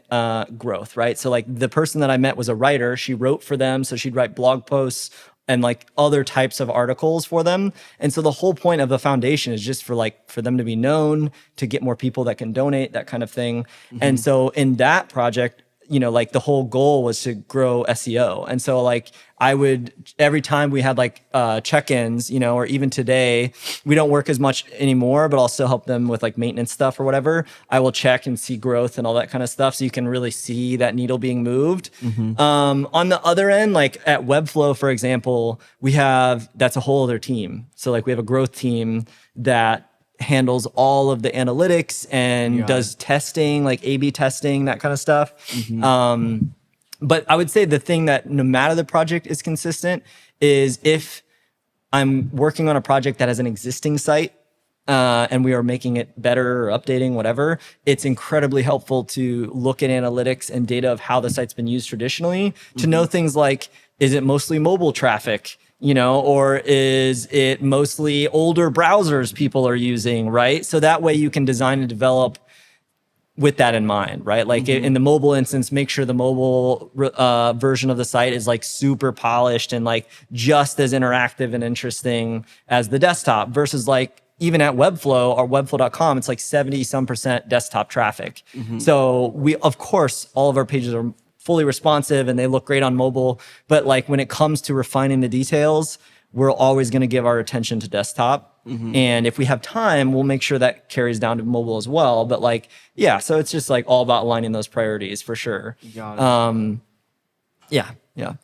growth, right? So like the person that I met was a writer. She wrote for them. So she'd write blog posts and like other types of articles for them. And so the whole point of the foundation is just for them to be known, to get more people that can donate, that kind of thing. And so in that project, like the whole goal was to grow SEO. And so like I would, every time we had like check-ins, or even today, we don't work as much anymore, but I'll still help them with like maintenance stuff or whatever. I will check and see growth and all that kind of stuff. So you can really see that needle being moved. On the other end, like at Webflow, for example, that's a whole other team. So like we have a growth team that handles all of the analytics and does testing, like A/B testing, that kind of stuff. But I would say the thing that no matter the project is consistent is if I'm working on a project that has an existing site and we are making it better or updating, whatever, it's incredibly helpful to look at analytics and data of how the site's been used traditionally to know things like, is it mostly mobile traffic? Or is it mostly older browsers people are using, right? So that way you can design and develop with that in mind, right? Like in the mobile instance, make sure the mobile version of the site is like super polished and like just as interactive and interesting as the desktop versus like even at Webflow or webflow.com, it's like 70% desktop traffic. So of course, all of our pages are fully responsive and they look great on mobile. But like when it comes to refining the details, we're always going to give our attention to desktop. And if we have time, we'll make sure that carries down to mobile as well. But like, yeah, so it's just like all about aligning those priorities for sure. Got it. Yeah.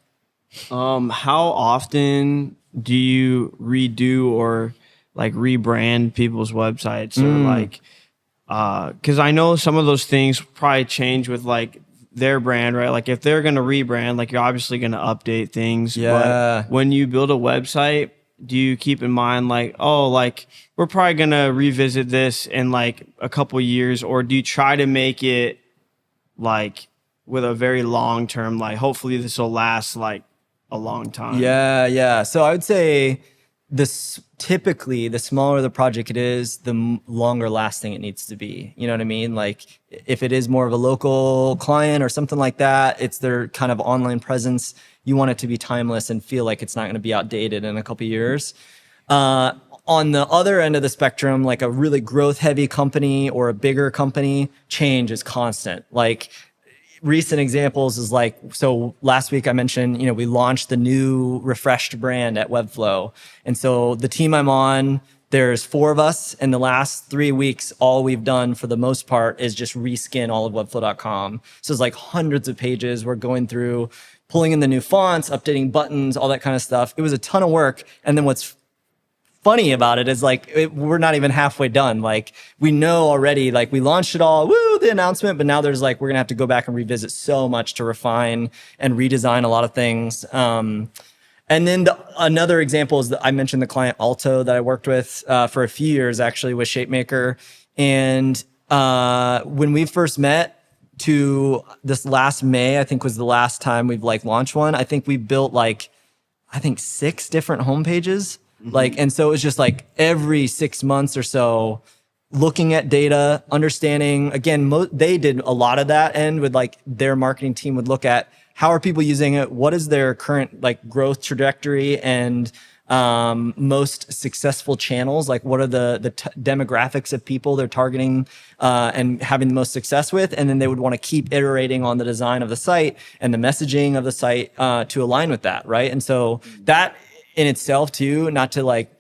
How often do you redo or like rebrand people's websites or like, cause I know some of those things probably change with like their brand, right? Like if they're going to rebrand, like you're obviously going to update things. Yeah. But when you build a website, do you keep in mind like, oh, like we're probably going to revisit this in like a couple years, or do you try to make it like with a very long term, like hopefully this will last like a long time? Yeah. So I would say typically the smaller the project it is, the longer lasting it needs to be. You know what I mean? Like if it is more of a local client or something like that, it's their kind of online presence. You want it to be timeless and feel like it's not going to be outdated in a couple of years. On the other end of the spectrum, like a really growth heavy company or a bigger company, change is constant. Like recent examples is like, so last week I mentioned, we launched the new refreshed brand at Webflow. And so the team I'm on, there's 4 of us. In the last 3 weeks, all we've done for the most part is just reskin all of webflow.com. So it's like hundreds of pages. We're going through, pulling in the new fonts, updating buttons, all that kind of stuff. It was a ton of work. And then what's funny about it is like we're not even halfway done. Like we know already, like we launched it all, woo, the announcement, but now there's like we're gonna have to go back and revisit so much to refine and redesign a lot of things. And then another example is that I mentioned the client Alto that I worked with for a few years actually with ShapeMaker. And when we first met to this last May, I think was the last time we've like launched one. I think we built like, I think 6 different homepages. Like, and so it was just like every 6 months or so, looking at data, understanding, again, they did a lot of that end with like their marketing team would look at how are people using it? What is their current like growth trajectory and most successful channels? Like what are the demographics of people they're targeting and having the most success with? And then they would want to keep iterating on the design of the site and the messaging of the site to align with that, right? And so that in itself too, not to like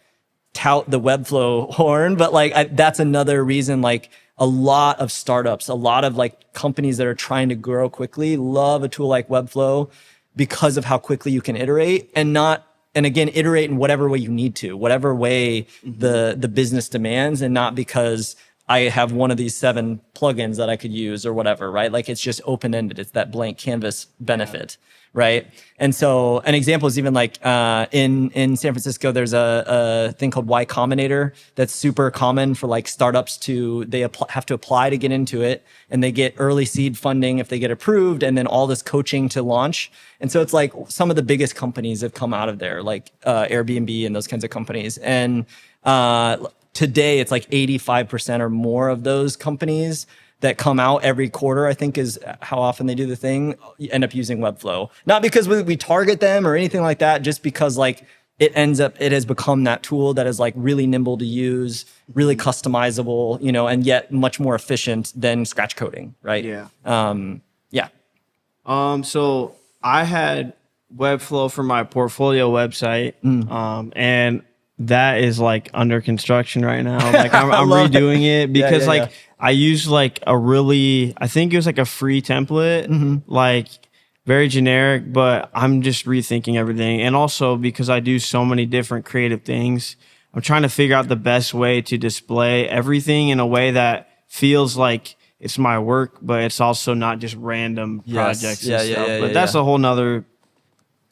tout the Webflow horn, but like that's another reason like a lot of startups, a lot of like companies that are trying to grow quickly love a tool like Webflow because of how quickly you can iterate and again, iterate in whatever way you need to, whatever way the business demands, and not because I have one of these 7 plugins that I could use or whatever, right? Like it's just open-ended. It's that blank canvas benefit, right? And so an example is even like in San Francisco, there's a thing called Y Combinator that's super common for like startups they have to apply to get into it, and they get early seed funding if they get approved, and then all this coaching to launch. And so it's like some of the biggest companies have come out of there, like Airbnb and those kinds of companies. And today it's like 85% or more of those companies that come out every quarter, I think is how often they do the thing, end up using Webflow. Not because we target them or anything like that, just because like it has become that tool that is like really nimble to use, really customizable, you know, and yet much more efficient than scratch coding, right? Yeah. So I had Webflow for my portfolio website, and that is like under construction right now. Like I'm redoing it because I used like I think it was like a free template, like very generic, but I'm just rethinking everything. And also because I do so many different creative things, I'm trying to figure out the best way to display everything in a way that feels like it's my work, but it's also not just random projects and stuff. But that's a whole nother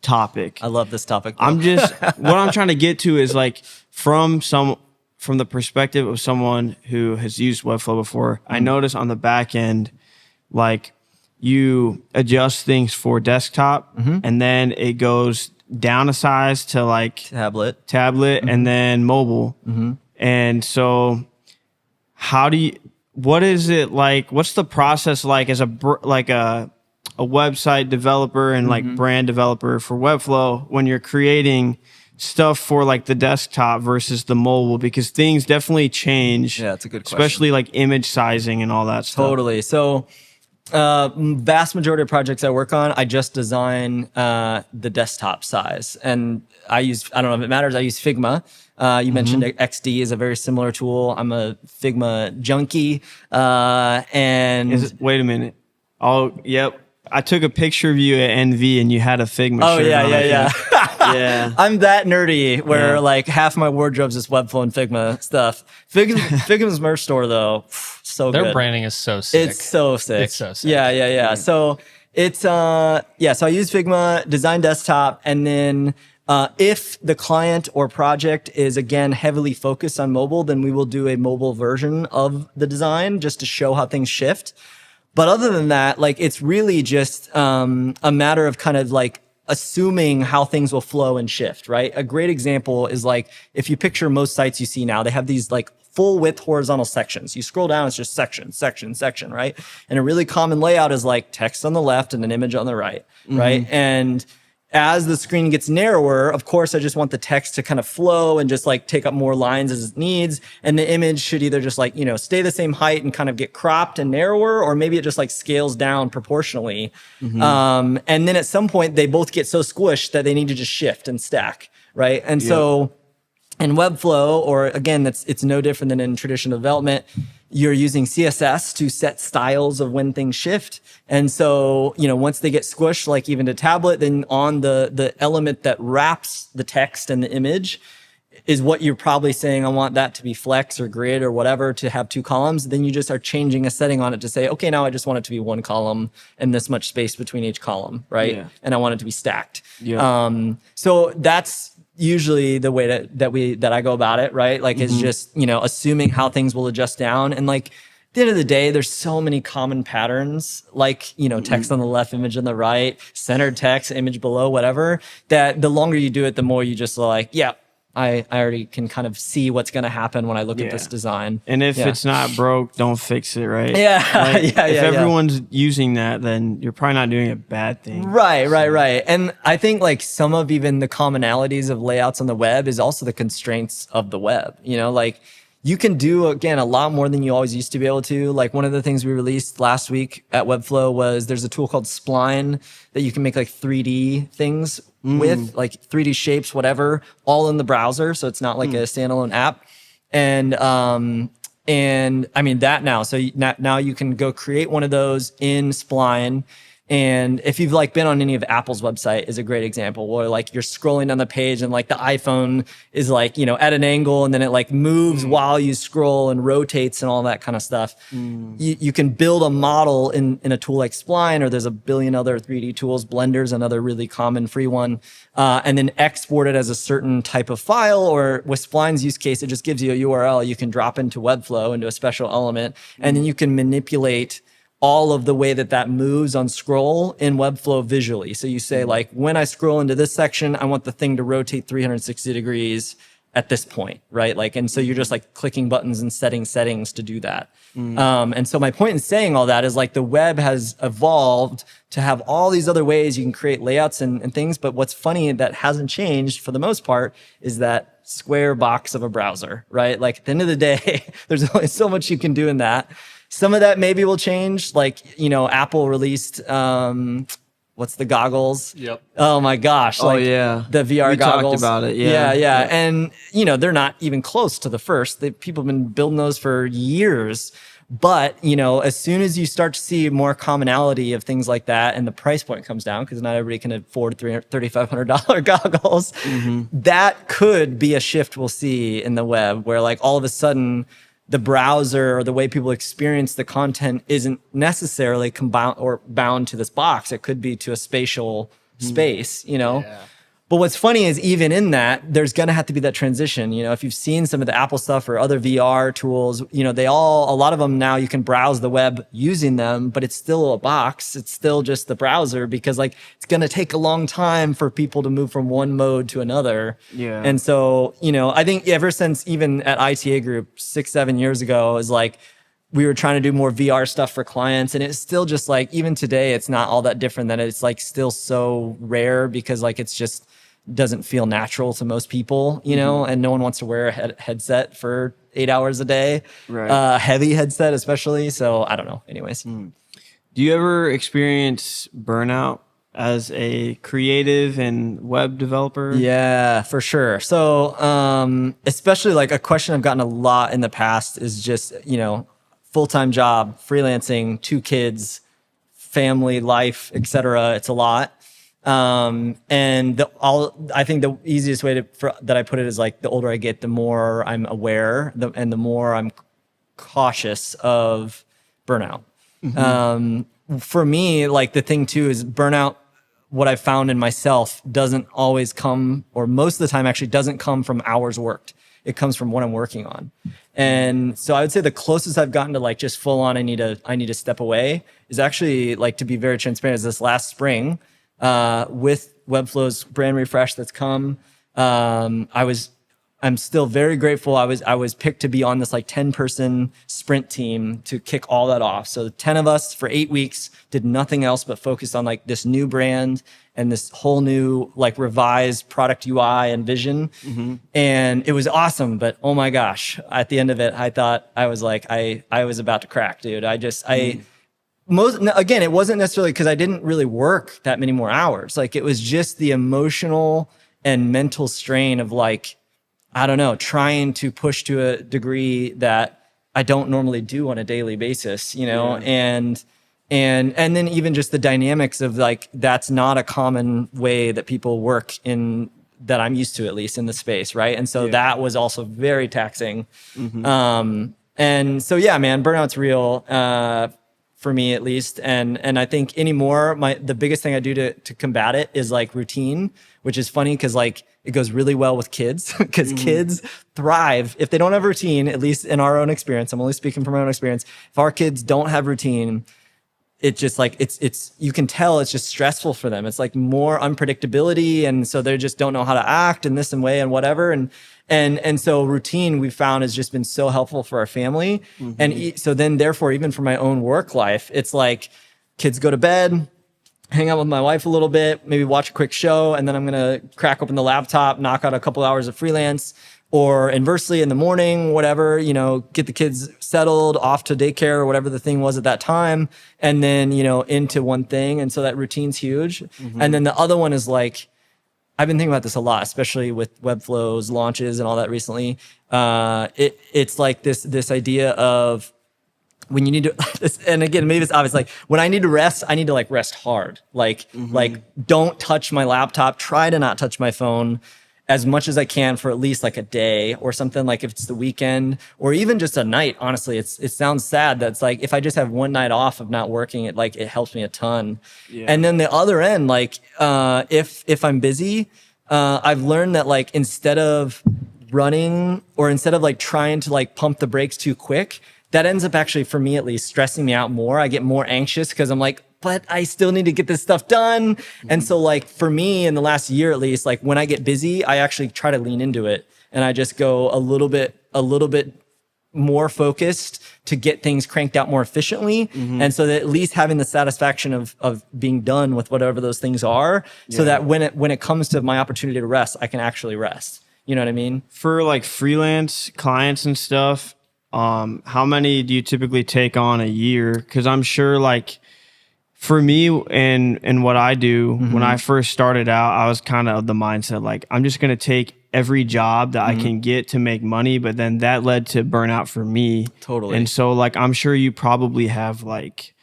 topic. I love this topic. I'm just what I'm trying to get to is like from the perspective of someone who has used Webflow before. I notice on the back end, like you adjust things for desktop, and then it goes down a size to like tablet, and then mobile. And so, what is it like? What's the process like as a website developer and like brand developer for Webflow when you're creating stuff for like the desktop versus the mobile? Because things definitely change. Yeah, it's a good question. Especially like image sizing and all that stuff. Totally. So vast majority of projects I work on, I just design the desktop size. And I don't know if it matters, I use Figma. You mentioned XD is a very similar tool. I'm a Figma junkie. Wait a minute. Oh, yep. I took a picture of you at NV and you had a Figma shirt on. Yeah. I'm that nerdy where like half my wardrobe's just Webflow and Figma stuff. Figma's merch store though, so Their good. branding is so sick. It's so sick. It's so sick. Yeah. So it's so I use Figma, design desktop, and then if the client or project is again heavily focused on mobile, then we will do a mobile version of the design just to show how things shift. But other than that, like it's really just a matter of kind of like assuming how things will flow and shift, right? A great example is like if you picture most sites you see now, they have these like full width horizontal sections. You scroll down, it's just section, right? And a really common layout is like text on the left and an image on the right, right? And as the screen gets narrower, of course, I just want the text to kind of flow and just like take up more lines as it needs. And the image should either just like, stay the same height and kind of get cropped and narrower, or maybe it just like scales down proportionally. And then at some point they both get so squished that they need to just shift and stack, right? And so in Webflow, or again, it's no different than in traditional development, you're using CSS to set styles of when things shift. And so, once they get squished, like even to tablet, then on the element that wraps the text and the image, is what you're probably saying, I want that to be flex or grid or whatever to have 2 columns, then you just are changing a setting on it to say, okay, now I just want it to be 1 column and this much space between each column, right? Yeah. And I want it to be stacked. Yeah. So that's usually the way that I go about it, right? Like is just, you know, assuming how things will adjust down. And like at the end of the day, there's so many common patterns, like, you know, text on the left, image on the right, centered text, image below, whatever, that the longer you do it, the more you just like, yeah, I already can kind of see what's going to happen when I look at this design. And if it's not broke, don't fix it, right? Yeah. Like, if everyone's using that, then you're probably not doing a bad thing. Right. And I think like some of even the commonalities of layouts on the web is also the constraints of the web. You know, like you can do, again, a lot more than you always used to be able to. Like one of the things we released last week at Webflow was there's a tool called Spline that you can make like 3D things with, like 3D shapes, whatever, all in the browser. So it's not like a standalone app. And I mean that now. So now you can go create one of those in Spline. And if you've like been on any of Apple's website is a great example where like you're scrolling down the page and like the iPhone is like, you know, at an angle and then it like moves while you scroll and rotates and all that kind of stuff. You can build a model in a tool like Spline, or there's a billion other 3D tools. Blender's another really common free one. And then export it as a certain type of file, or with Spline's use case, it just gives you a URL you can drop into Webflow into a special element. And then you can manipulate all of the way that moves on scroll in Webflow visually. So you say like, when I scroll into this section, I want the thing to rotate 360 degrees at this point, right? Like, and so you're just like clicking buttons and setting settings to do that. And so my point in saying all that is like the web has evolved to have all these other ways you can create layouts and things. But what's funny that hasn't changed for the most part is that square box of a browser, right? Like at the end of the day, there's only so much you can do in that. Some of that maybe will change. Like, you know, Apple released, what's the goggles? Yep. Oh my gosh. Like the VR we goggles. talked about it. Yeah. And, you know, they're not even close to the first. People have been building those for years. But, you know, as soon as you start to see more commonality of things like that and the price point comes down, because not everybody can afford $3,500 goggles, that could be a shift we'll see in the web where like all of a sudden the browser or the way people experience the content isn't necessarily bound to this box. It could be to a spatial space, you know? Yeah. But what's funny is even in that, there's gonna have to be that transition. You know, if you've seen some of the Apple stuff or other VR tools, you know, a lot of them now you can browse the web using them, but it's still a box. It's still just the browser because like it's gonna take a long time for people to move from one mode to another. Yeah. And so, you know, I think ever since even at ITA Group 6-7 years ago is like, we were trying to do more VR stuff for clients, and it's still just like, even today, it's not all that different. That it's like still so rare because like it's just doesn't feel natural to most people, you know, and no one wants to wear a headset for 8 hours a day, right? Heavy headset especially. So I don't know. Anyways, Do you ever experience burnout as a creative and web developer? Yeah, for sure. So especially like a question I've gotten a lot in the past is just, you know, full-time job, freelancing, 2 kids, family life, etc. It's a lot. And I think the easiest way that I put it is like the older I get, the more I'm aware and the more I'm cautious of burnout. For me, like the thing too is burnout, what I found in myself doesn't always come, or most of the time actually doesn't come from hours worked. It comes from what I'm working on. And so I would say the closest I've gotten to like just full on, I need to step away is actually like, to be very transparent, is this last spring, with Webflow's brand refresh that's come. I'm still very grateful. I was picked to be on this like 10-person sprint team to kick all that off. So the 10 of us for 8 weeks did nothing else but focused on like this new brand and this whole new like revised product UI and vision. And it was awesome. But oh my gosh, at the end of it, I thought I was like, I was about to crack, dude. Again, it wasn't necessarily because I didn't really work that many more hours. Like it was just the emotional and mental strain of like, I don't know, trying to push to a degree that I don't normally do on a daily basis, you know? Yeah. And then even just the dynamics of like, that's not a common way that people work in that I'm used to, at least in the space, right? And so that was also very taxing. And so yeah, man, burnout's real for me at least. And I think anymore, the biggest thing I do to combat it is like routine, which is funny because like it goes really well with kids because kids thrive if they don't have routine. At least in our own experience, I'm only speaking from my own experience. If our kids don't have routine, it's just like it's you can tell it's just stressful for them. It's like more unpredictability, and so they just don't know how to act in this and way and whatever. And so routine we found has just been so helpful for our family. And so then therefore even for my own work life, it's like kids go to bed, hang out with my wife a little bit, maybe watch a quick show, and then I'm gonna crack open the laptop, knock out a couple hours of freelance. Or inversely in the morning, whatever, you know, get the kids settled, off to daycare or whatever the thing was at that time, and then, you know, into one thing. And so that routine's huge. And then the other one is like, I've been thinking about this a lot, especially with Webflow's launches and all that recently. It's like this idea of when you need to, and again, maybe it's obvious, like when I need to rest, I need to like rest hard. Like don't touch my laptop, try to not touch my phone as much as I can for at least like a day or something, like if it's the weekend or even just a night. Honestly, it sounds sad that's like if I just have one night off of not working, it helps me a ton. And then the other end, like if I'm busy, I've learned that like instead of running or instead of like trying to like pump the brakes too quick, that ends up actually, for me at least, stressing me out more. I get more anxious because I'm like, but I still need to get this stuff done. And so like for me in the last year at least, like when I get busy, I actually try to lean into it and I just go a little bit more focused to get things cranked out more efficiently. And so that at least having the satisfaction of being done with whatever those things are, so that when it comes to my opportunity to rest, I can actually rest. You know what I mean? For like freelance clients and stuff, how many do you typically take on a year? Because I'm sure like for me and what I do, when I first started out, I was kind of the mindset like I'm just going to take every job that I can get to make money, but then that led to burnout for me. Totally. And so like I'm sure you probably have like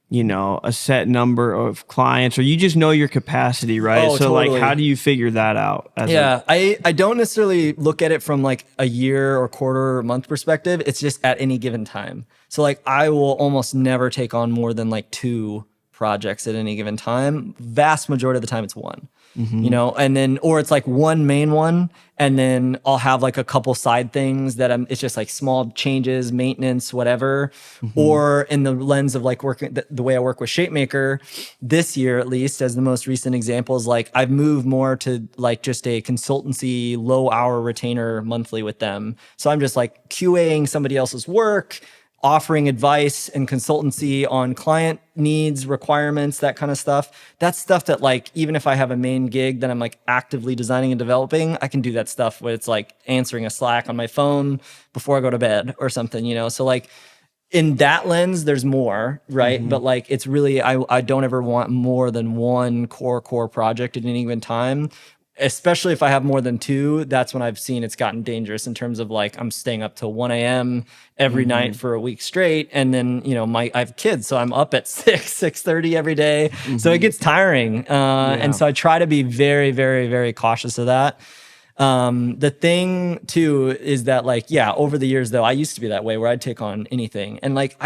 you know, a set number of clients, or you just know your capacity, right? Oh, so totally. like how do you figure that out? I don't necessarily look at it from like a year or quarter or month perspective. It's just at any given time. So like I will almost never take on more than like 2 projects at any given time. Vast majority of the time it's one. You know, and then, or it's like one main one, and then I'll have like a couple side things that it's just like small changes, maintenance, whatever. Or in the lens of like working, the way I work with ShapeMaker this year, at least as the most recent example, is like I've moved more to like just a consultancy, low hour retainer monthly with them. So I'm just like QAing somebody else's work, offering advice and consultancy on client needs, requirements, that kind of stuff. That's stuff that like, even if I have a main gig that I'm like actively designing and developing, I can do that stuff where it's like answering a Slack on my phone before I go to bed or something, you know? So like in that lens, there's more, right? But like, it's really, I don't ever want more than one core project at any given time. Especially if I have more than 2, that's when I've seen it's gotten dangerous in terms of like I'm staying up till 1 a.m. every night for a week straight. And then, you know, I have kids, so I'm up at 6:30 every day. So it gets tiring. And so I try to be very, very, very cautious of that. The thing too is that like, yeah, over the years though, I used to be that way where I'd take on anything. And like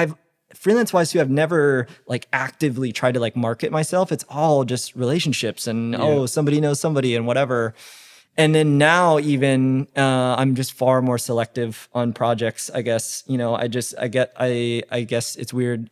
freelance wise too, I've never like actively tried to like market myself. It's all just relationships and somebody knows somebody and whatever. And then now even I'm just far more selective on projects, I guess. You know, I guess it's weird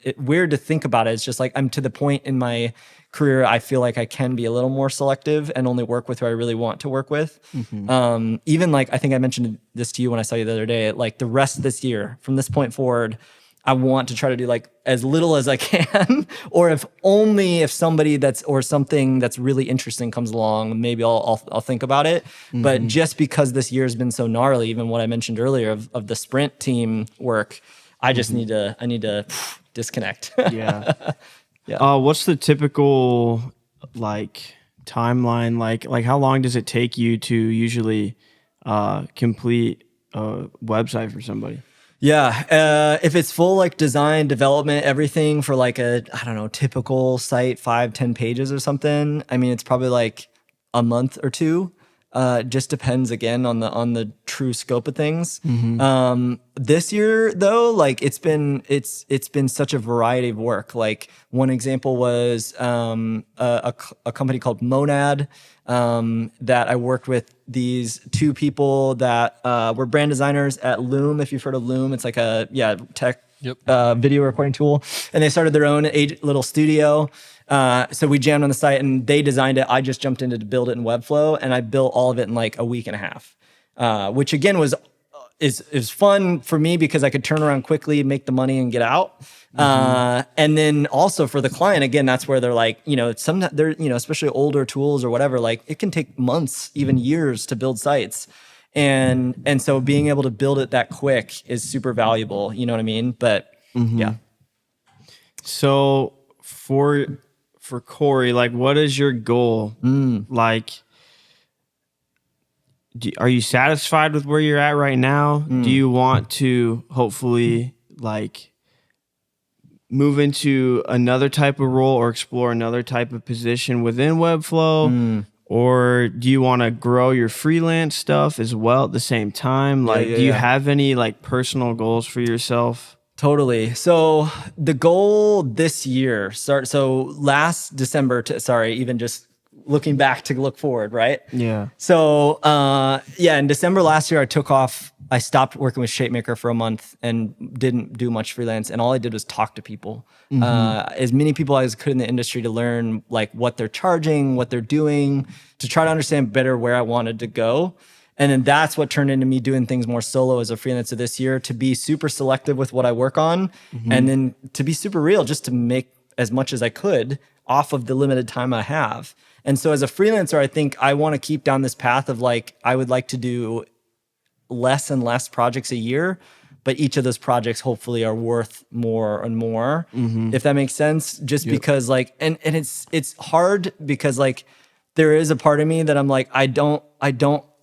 to think about it. It's just like I'm to the point in my career I feel like I can be a little more selective and only work with who I really want to work with. Even like I think I mentioned this to you when I saw you the other day, like the rest of this year from this point forward, I want to try to do like as little as I can, or if somebody or something that's really interesting comes along, maybe I'll think about it. But just because this year has been so gnarly, even what I mentioned earlier of the sprint team work, I just need to disconnect. Yeah. What's the typical like timeline? Like how long does it take you to usually complete a website for somebody? Yeah, if it's full like design, development, everything for like I don't know, typical site, 5-10 pages or something. I mean, it's probably like a month or two. Just depends again on the true scope of things. This year though, like it's been such a variety of work. Like one example was a company called Moen that I worked with these two people that were brand designers at Loom. If you've heard of Loom, it's like a tech video recording tool, and they started their own little studio. So we jammed on the site and they designed it. I just jumped in to build it in Webflow, and I built all of it in like a week and a half, which again is fun for me because I could turn around quickly, make the money, and get out. And then also for the client, again, that's where they're like, sometimes they're, especially older tools or whatever, like it can take months, even years to build sites. And so being able to build it that quick is super valuable. You know what I mean? But yeah. So for Corey, like, what is your goal? Like, are you satisfied with where you're at right now? Do you want to hopefully like move into another type of role or explore another type of position within Webflow? Or do you want to grow your freelance stuff as well at the same time? Like, do you have any like personal goals for yourself? Totally. So the goal this year last December even just looking back to look forward, right? Yeah. So in December last year, I stopped working with Shapemaker for a month and didn't do much freelance. And all I did was talk to people, as many people as I could in the industry, to learn like what they're charging, what they're doing, to try to understand better where I wanted to go. And then that's what turned into me doing things more solo as a freelancer this year, to be super selective with what I work on, and then to be super real, just to make as much as I could off of the limited time I have. And so as a freelancer, I think I want to keep down this path of like, I would like to do less and less projects a year, but each of those projects hopefully are worth more and more, if that makes sense. Just because like, and it's hard because like, there is a part of me that I'm like, I don't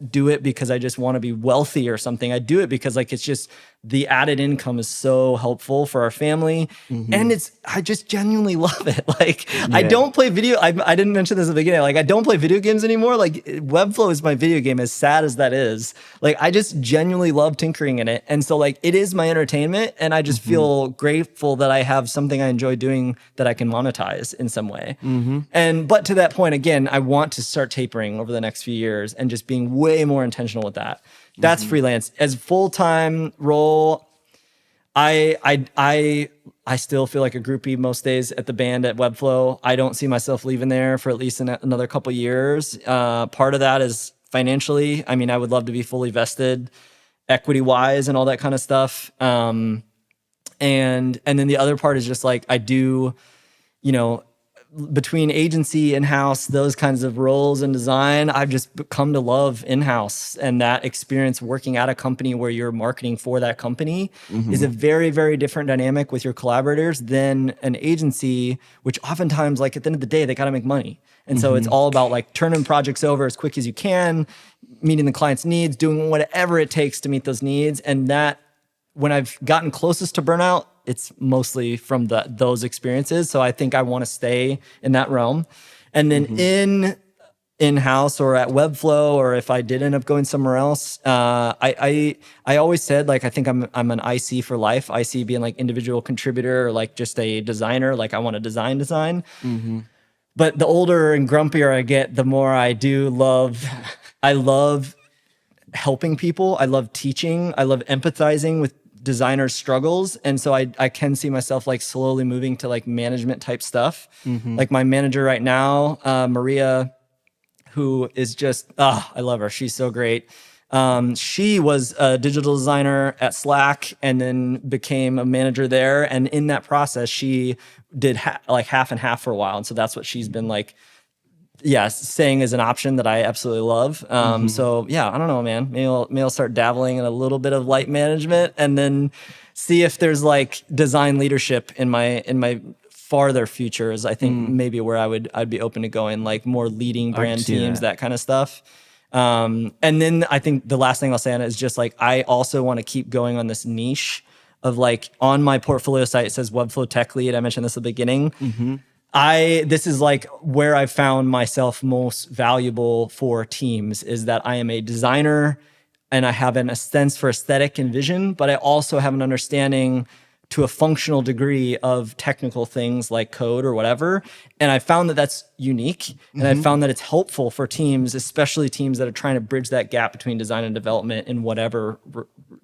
do it because I just want to be wealthy or something. I do it because like, it's just the added income is so helpful for our family. And I just genuinely love it. Like I don't play I didn't mention this at the beginning. Like I don't play video games anymore. Like Webflow is my video game, as sad as that is. Like I just genuinely love tinkering in it. And so like, it is my entertainment, and I just feel grateful that I have something I enjoy doing that I can monetize in some way. But to that point, again, I want to start tapering over the next few years and just being way more intentional with that. That's freelance. As full-time role, I still feel like a groupie most days at the band at Webflow. I don't see myself leaving there for at least another couple years. Part of that is financially. I mean, I would love to be fully vested, equity-wise, and all that kind of stuff. And then the other part is just like, I do, between agency, in-house, those kinds of roles in design, I've just come to love in-house, and that experience working at a company where you're marketing for that company is a very, very different dynamic with your collaborators than an agency, which oftentimes, like at the end of the day, they got to make money. And so it's all about like turning projects over as quick as you can, meeting the client's needs, doing whatever it takes to meet those needs. And that, when I've gotten closest to burnout, it's mostly from those experiences. So I think I want to stay in that realm. And then in-house or at Webflow, or if I did end up going somewhere else, I always said, like, I think I'm an IC for life. IC being like individual contributor, or like just a designer. Like I want to design. But the older and grumpier I get, the more I love helping people. I love teaching. I love empathizing with designers' struggles. And so I can see myself like slowly moving to like management type stuff. Like my manager right now, Maria, who is just, I love her. She's so great. She was a digital designer at Slack and then became a manager there. And in that process, she did like half and half for a while. And so that's what she's been like, saying is an option that I absolutely love. So yeah, I don't know, man. Maybe I'll start dabbling in a little bit of light management, and then see if there's like design leadership in my farther futures. I think maybe where I'd be open to going, like more leading brand teams, that kind of stuff. And then I think the last thing I'll say on it is just like, I also want to keep going on this niche of like, on my portfolio site, it says Webflow Tech Lead. I mentioned this at the beginning. this is like where I found myself most valuable for teams, is that I am a designer and I have a sense for aesthetic and vision, but I also have an understanding to a functional degree of technical things like code or whatever. And I found that that's unique. And I found that it's helpful for teams, especially teams that are trying to bridge that gap between design and development in whatever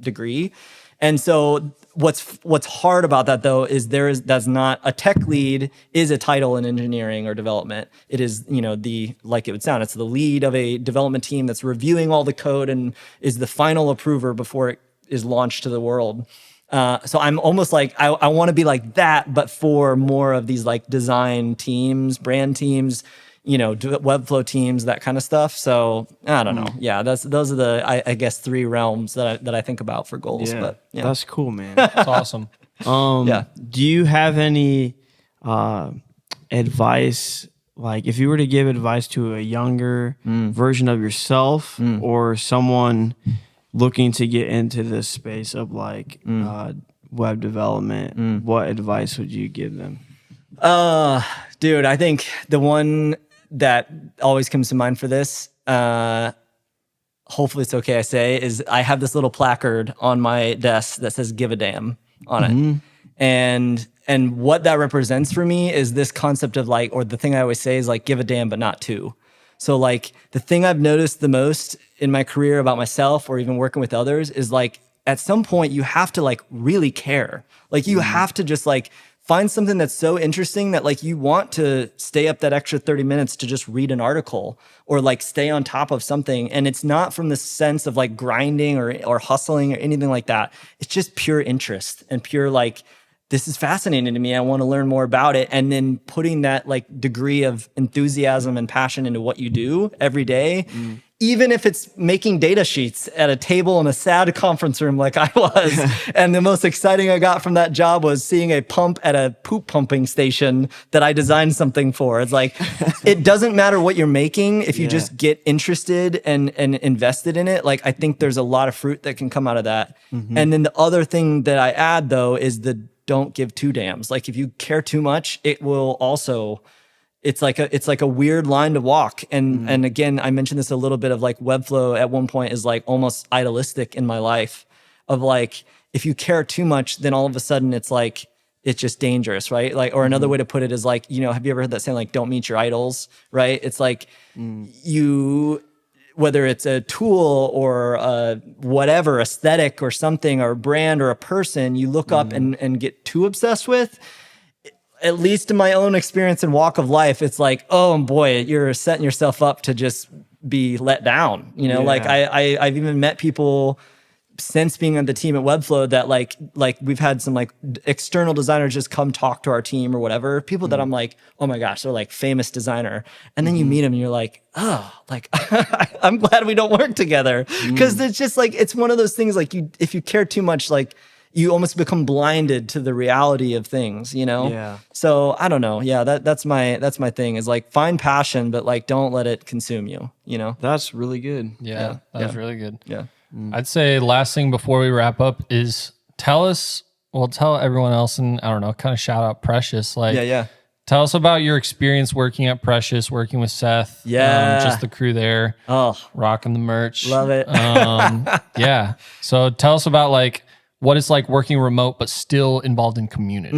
degree. And so what's hard about that though is that's not a tech lead is a title in engineering or development. It is, like it would sound, it's the lead of a development team that's reviewing all the code and is the final approver before it is launched to the world. So I'm almost like, I want to be like that, but for more of these like design teams, brand teams, Webflow teams, that kind of stuff. So I don't know. Yeah, those are the I guess 3 realms that I think about for goals. Yeah, but yeah, that's cool, man. That's awesome. Yeah. Do you have any advice? Like, if you were to give advice to a younger version of yourself or someone looking to get into this space of like web development, what advice would you give them? Dude, I think the one that always comes to mind for this, hopefully it's okay I say, is I have this little placard on my desk that says "Give a damn" on it. And what that represents for me is this concept of like, or the thing I always say is like, give a damn, but not two. So like the thing I've noticed the most in my career about myself or even working with others is like, at some point you have to like really care. Like you have to just like find something that's so interesting that like you want to stay up that extra 30 minutes to just read an article or like stay on top of something. And it's not from the sense of like grinding or hustling or anything like that. It's just pure interest and pure like, this is fascinating to me. I want to learn more about it. And then putting that like degree of enthusiasm and passion into what you do every day, even if it's making data sheets at a table in a sad conference room like I was. And the most exciting I got from that job was seeing a pump at a poop pumping station that I designed something for. It's like, it doesn't matter what you're making. If you just get interested and invested in it, like I think there's a lot of fruit that can come out of that. And then the other thing that I add though is don't give two damns. Like if you care too much, it will also, it's like a weird line to walk. And again, I mentioned this a little bit of like Webflow at one point is like almost idealistic in my life of like, if you care too much, then all of a sudden it's like, it's just dangerous, right? Like, or another way to put it is like, have you ever heard that saying like, don't meet your idols, right? It's like whether it's a tool or whatever, aesthetic or something or a brand or a person you look up and get too obsessed with, at least in my own experience and walk of life, it's like, oh boy, you're setting yourself up to just be let down. Like I've even met people since being on the team at Webflow that like we've had some like external designers just come talk to our team or whatever. People that I'm like, oh my gosh, they're like famous designer. And then you meet them and you're like, oh, like I'm glad we don't work together. Cause it's just like, it's one of those things like if you care too much, like you almost become blinded to the reality of things, Yeah. So I don't know. Yeah. That's my thing is like find passion, but like, don't let it consume you, That's really good. Yeah, that was really good. Yeah. I'd say last thing before we wrap up is tell everyone else, and I don't know, kind of shout out Precious. Like, tell us about your experience working at Precious, working with Seth. Just the crew there. Oh, rocking the merch. Love it. Yeah. So tell us about like what it's like working remote, but still involved in community.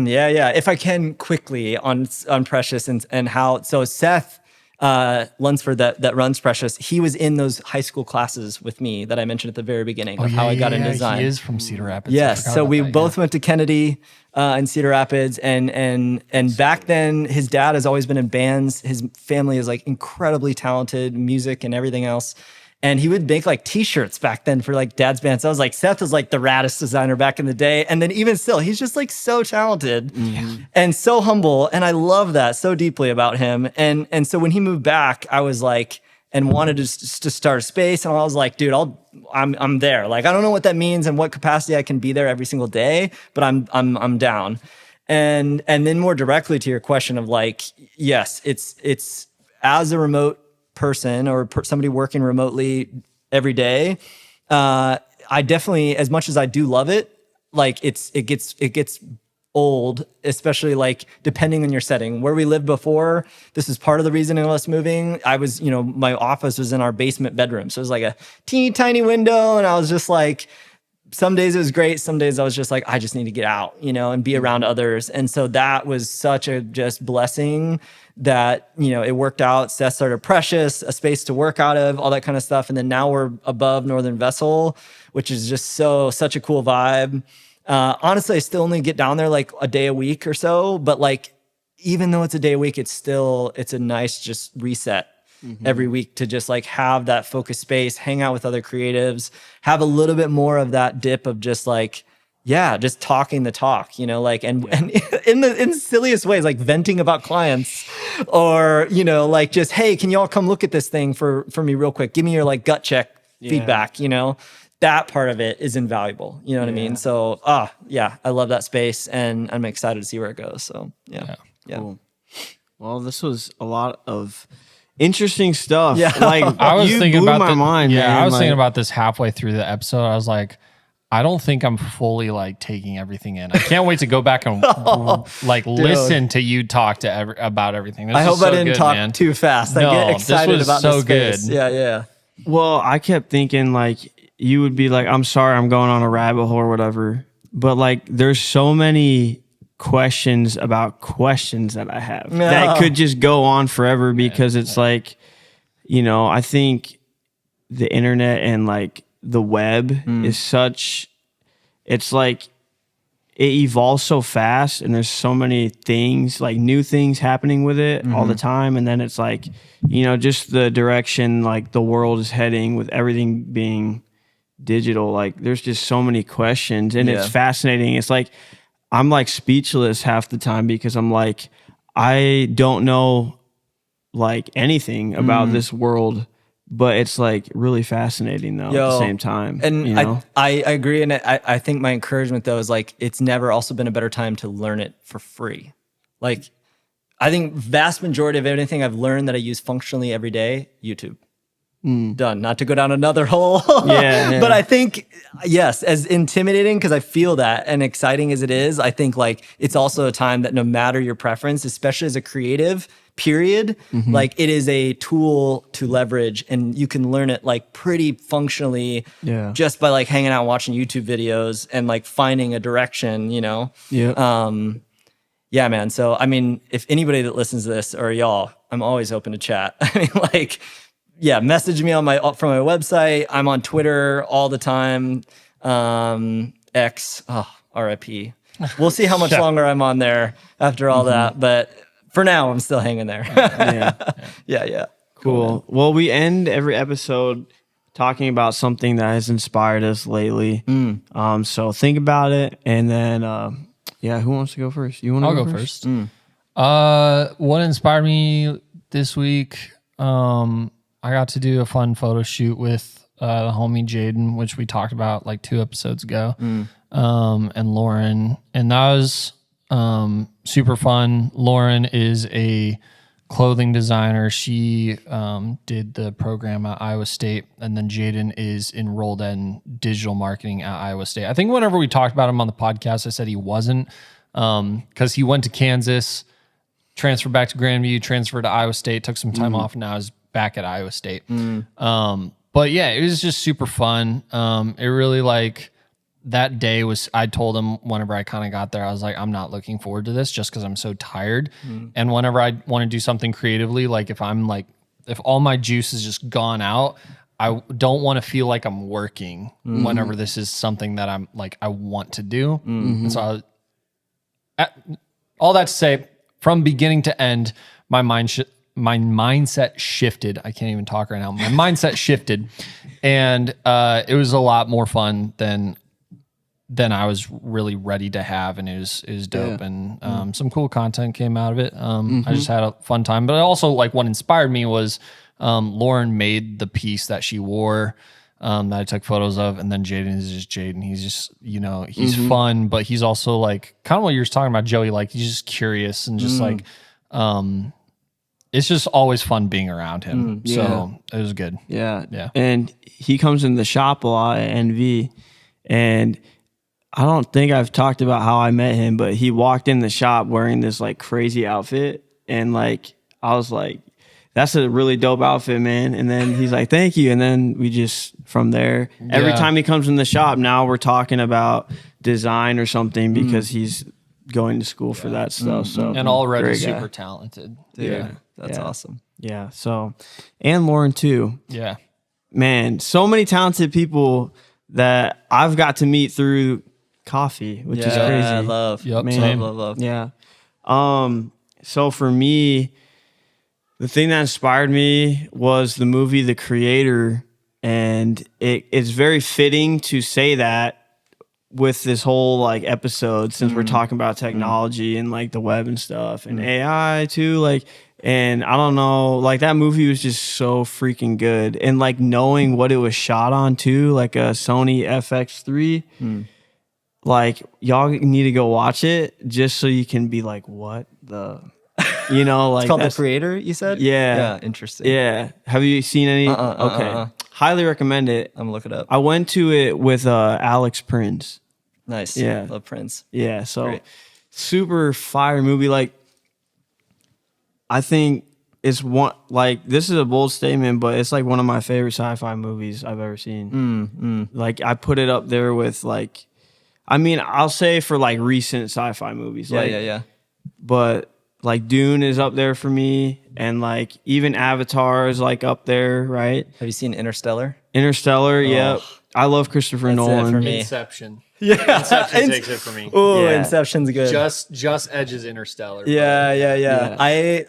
Yeah. If I can quickly on Precious and how, so Seth, Lunsford that runs Precious, he was in those high school classes with me that I mentioned at the very beginning of how I got into design. He is from Cedar Rapids. Yes, so we both went to Kennedy in Cedar Rapids, and back then his dad has always been in bands. His family is like incredibly talented, music and everything else. And he would make like t-shirts back then for like dad's bands. So I was like, Seth was like the raddest designer back in the day. And then even still, he's just like so talented and so humble. And I love that so deeply about him. And so when he moved back, I was like, and wanted to start a space. And I was like, dude, I'm there. Like, I don't know what that means and what capacity I can be there every single day, but I'm down. And then more directly to your question of like, yes, it's as a remote person or somebody working remotely every day, I definitely, as much as I do love it, like it gets old, especially like depending on your setting. Where we lived before, this is part of the reason of us moving. I was, my office was in our basement bedroom. So it was like a teeny tiny window. And I was just like, some days it was great. Some days I was just like, I just need to get out, and be around others. And so that was such a just blessing that, it worked out. Seth started Precious, a space to work out of, all that kind of stuff. And then now we're above Northern Vessel, which is just such a cool vibe. Honestly, I still only get down there like a day a week or so, but like, even though it's a day a week, it's a nice just reset every week to just like have that focus space, hang out with other creatives, have a little bit more of that dip of just like, just talking the talk, like, and in the silliest ways, like venting about clients or, like just, hey, can y'all come look at this thing for me real quick? Give me your like gut check feedback, that part of it is invaluable. You know what I mean? So, I love that space and I'm excited to see where it goes. So yeah. Cool. Well, this was a lot of interesting stuff. Yeah. Like I was thinking about my mind. Yeah, man. I was thinking about this halfway through the episode. I was like, I don't think I'm fully like taking everything in. I can't wait to go back and listen to you talk to about everything. I hope I didn't talk too fast. I get excited about so this space. good. Yeah. Well, I kept thinking like you would be like, I'm sorry, I'm going on a rabbit hole or whatever. But like, there's so many questions about questions that I have that could just go on forever because it's like, I think the internet and like the web is it's like it evolves so fast and there's so many things, like new things happening with it all the time. And then it's like, just the direction like the world is heading with everything being digital. Like there's just so many questions and it's fascinating. It's like, I'm like speechless half the time because I'm like, I don't know like anything about this world, but it's like really fascinating though at the same time. And I agree. And I think my encouragement though is like, it's never also been a better time to learn it for free. Like I think vast majority of anything I've learned that I use functionally every day, YouTube. Done. Not to go down another hole. But I think, yes, as intimidating, because I feel that, and exciting as it is, I think like it's also a time that no matter your preference, especially as a creative, period, like it is a tool to leverage and you can learn it like pretty functionally just by like hanging out and watching YouTube videos and like finding a direction, Yeah, man. So, I mean, if anybody that listens to this or y'all, I'm always open to chat. I mean, like, message me from my website. I'm on Twitter all the time. X, RIP. We'll see how much longer I'm on there after all that. But for now, I'm still hanging there. Yeah. Cool. Well, we end every episode talking about something that has inspired us lately. So think about it. And then, who wants to go first? You want to I'll go first. What inspired me this week? I got to do a fun photo shoot with the homie Jaden, which we talked about like 2 episodes ago, and Lauren, and that was super fun. Lauren is a clothing designer. She did the program at Iowa State, and then Jaden is enrolled in digital marketing at Iowa State. I think whenever we talked about him on the podcast, I said he wasn't, because he went to Kansas, transferred back to Grandview, transferred to Iowa State, took some time off, and now is back at Iowa State. But yeah, it was just super fun. It really like that day was, I told him whenever I kind of got there, I was like, I'm not looking forward to this just because I'm so tired. And whenever I want to do something creatively, like if all my juice is just gone out, I don't want to feel like I'm working whenever this is something that I'm like, I want to do. And so all that to say, from beginning to end, my mindset shifted. I can't even talk right now. My mindset shifted, and it was a lot more fun than I was really ready to have, and it was dope. And some cool content came out of it. I just had a fun time. But also, like, what inspired me was Lauren made the piece that she wore, that I took photos of, and then Jaden is just Jaden. He's just, he's fun, but he's also like kind of what you were talking about, Joey. Like, he's just curious and just like. It's just always fun being around him. So it was good. Yeah. And he comes in the shop a lot at NV, and I don't think I've talked about how I met him, but he walked in the shop wearing this like crazy outfit, and like I was like, "That's a really dope outfit, man." And then he's like, "Thank you." And then we just from there, every time he comes in the shop, now we're talking about design or something because he's going to school for that stuff. So and already great super guy. talented. Dude, that's awesome. Yeah. So, and Lauren too. Yeah. Man, so many talented people that I've got to meet through coffee, which is crazy. I love. Yep, Man. same. Love. Yeah. So for me, the thing that inspired me was the movie The Creator, and it's very fitting to say that with this whole like episode, since we're talking about technology and like the web and stuff and AI too, like, and I don't know, like that movie was just so freaking good, and like knowing what it was shot on too, like a Sony FX3. Like, y'all need to go watch it just so you can be like, what the, you know, like It's called The Creator, you said? Yeah. Yeah, interesting. Yeah. Have you seen any? Okay. Highly recommend it. I'm gonna look it up. I went to it with Alex Prince. Nice. Yeah. Love Prince. Yeah. So Great. super fire movie. Like, I think it's one, like, this is a bold statement, but it's like one of my favorite sci-fi movies I've ever seen. Like, I put it up there with like, I mean, I'll say for like recent sci-fi movies. Yeah, like, yeah. But like Dune is up there for me, and like even Avatar is like up there, right? Have you seen Interstellar? Interstellar, yep. I love Christopher That's it Nolan. for me. Inception. Yeah. Inception takes it for me. Oh, Yeah. Inception's good. Just edges Interstellar. but- Yeah. I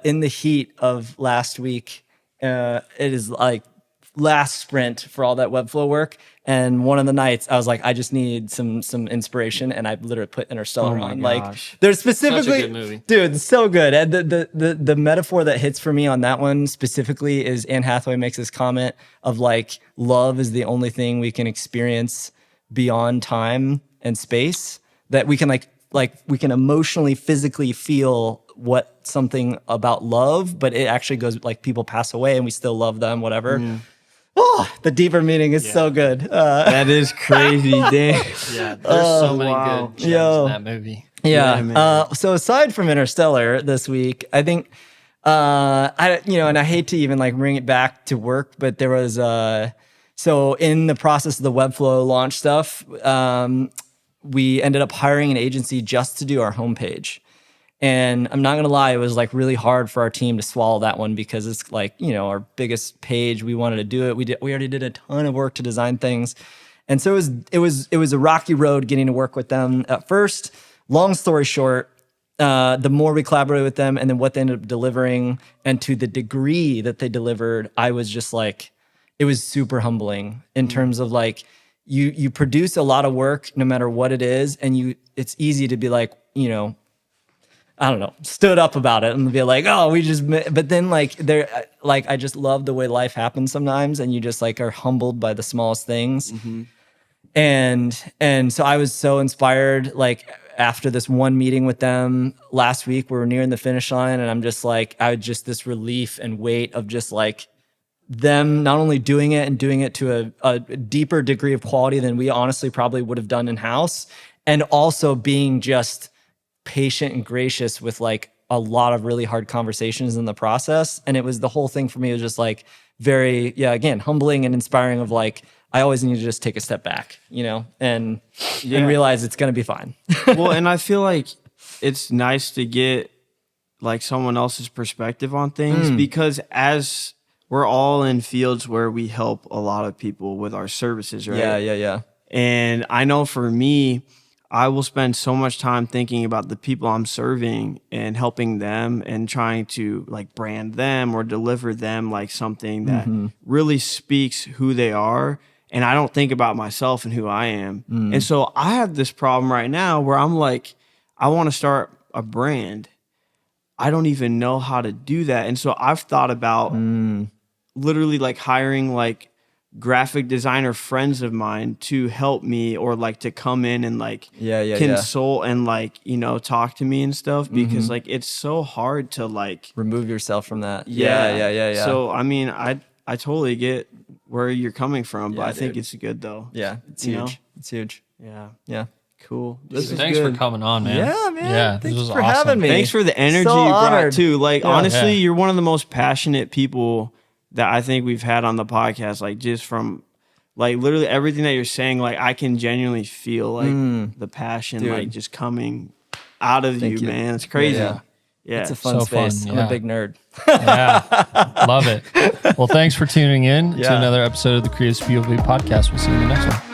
in the heat of last week, it is like last sprint for all that Webflow work. And one of the nights I was like, I just need some inspiration, and I literally put Interstellar Oh my on. gosh. Like, there's specifically, good movie. dude, it's so good. And the metaphor that hits for me on that one specifically is Anne Hathaway makes this comment of like, love is the only thing we can experience beyond time and space, that we can like we can emotionally, physically feel what something about love, but it actually goes like people pass away and we still love them, whatever. Oh, the deeper meaning is so good. That is crazy, damn. Yeah, there's so many wow. good gems Yo. in that movie. Yeah. man. So aside from Interstellar this week, I think, and I hate to even like bring it back to work, but there was, so in the process of the Webflow launch stuff, we ended up hiring an agency just to do our homepage. And I'm not gonna lie, it was like really hard for our team to swallow that one, because it's like, our biggest page. We wanted to do it. We already did a ton of work to design things. And so it was a rocky road getting to work with them at first. Long story short, the more we collaborated with them and then what they ended up delivering, and to the degree that they delivered, I was just like, it was super humbling in terms of like, you produce a lot of work no matter what it is, and it's easy to be like, I don't know, stood up about it and be like, oh, but then like I just love the way life happens sometimes, and you just like are humbled by the smallest things. And so I was so inspired, like after this one meeting with them last week, we were nearing the finish line, and I'm just like, this relief and weight of just like them not only doing it and doing it to a deeper degree of quality than we honestly probably would have done in-house, and also being just patient and gracious with like a lot of really hard conversations in the process. And it was, the whole thing for me was just like very, again, humbling and inspiring of like, I always need to just take a step back, and realize it's going to be fine. Well, and I feel like it's nice to get like someone else's perspective on things, because as we're all in fields where we help a lot of people with our services, right? Yeah. And I know for me, I will spend so much time thinking about the people I'm serving and helping them and trying to like brand them or deliver them like something that really speaks who they are. And I don't think about myself and who I am. And so I have this problem right now where I'm like, I want to start a brand. I don't even know how to do that. And so I've thought about literally like hiring like graphic designer friends of mine to help me, or like to come in and like consult and like, talk to me and stuff, because like it's so hard to like Remove yourself from that. Yeah. So I mean, I totally get where you're coming from, but Yeah, I think dude. it's good though. Yeah, it's You huge. know? It's huge. Yeah. Cool. This is Thanks good. for coming on, man. Yeah, man. Yeah, this Thanks was for awesome. having me. Thanks for the energy So you brought honored. too. Like Yeah. honestly, Yeah. you're one of the most passionate people that I think we've had on the podcast. Like just from like literally everything that you're saying, like I can genuinely feel like the passion Dude. like just coming out of Thank you. man. It's crazy. Yeah. Yeah. It's a fun So fun, space. I'm yeah. a big nerd. Yeah, love it. Well, thanks for tuning in to Yeah. another episode of the Creative POV podcast. We'll see you in the next one.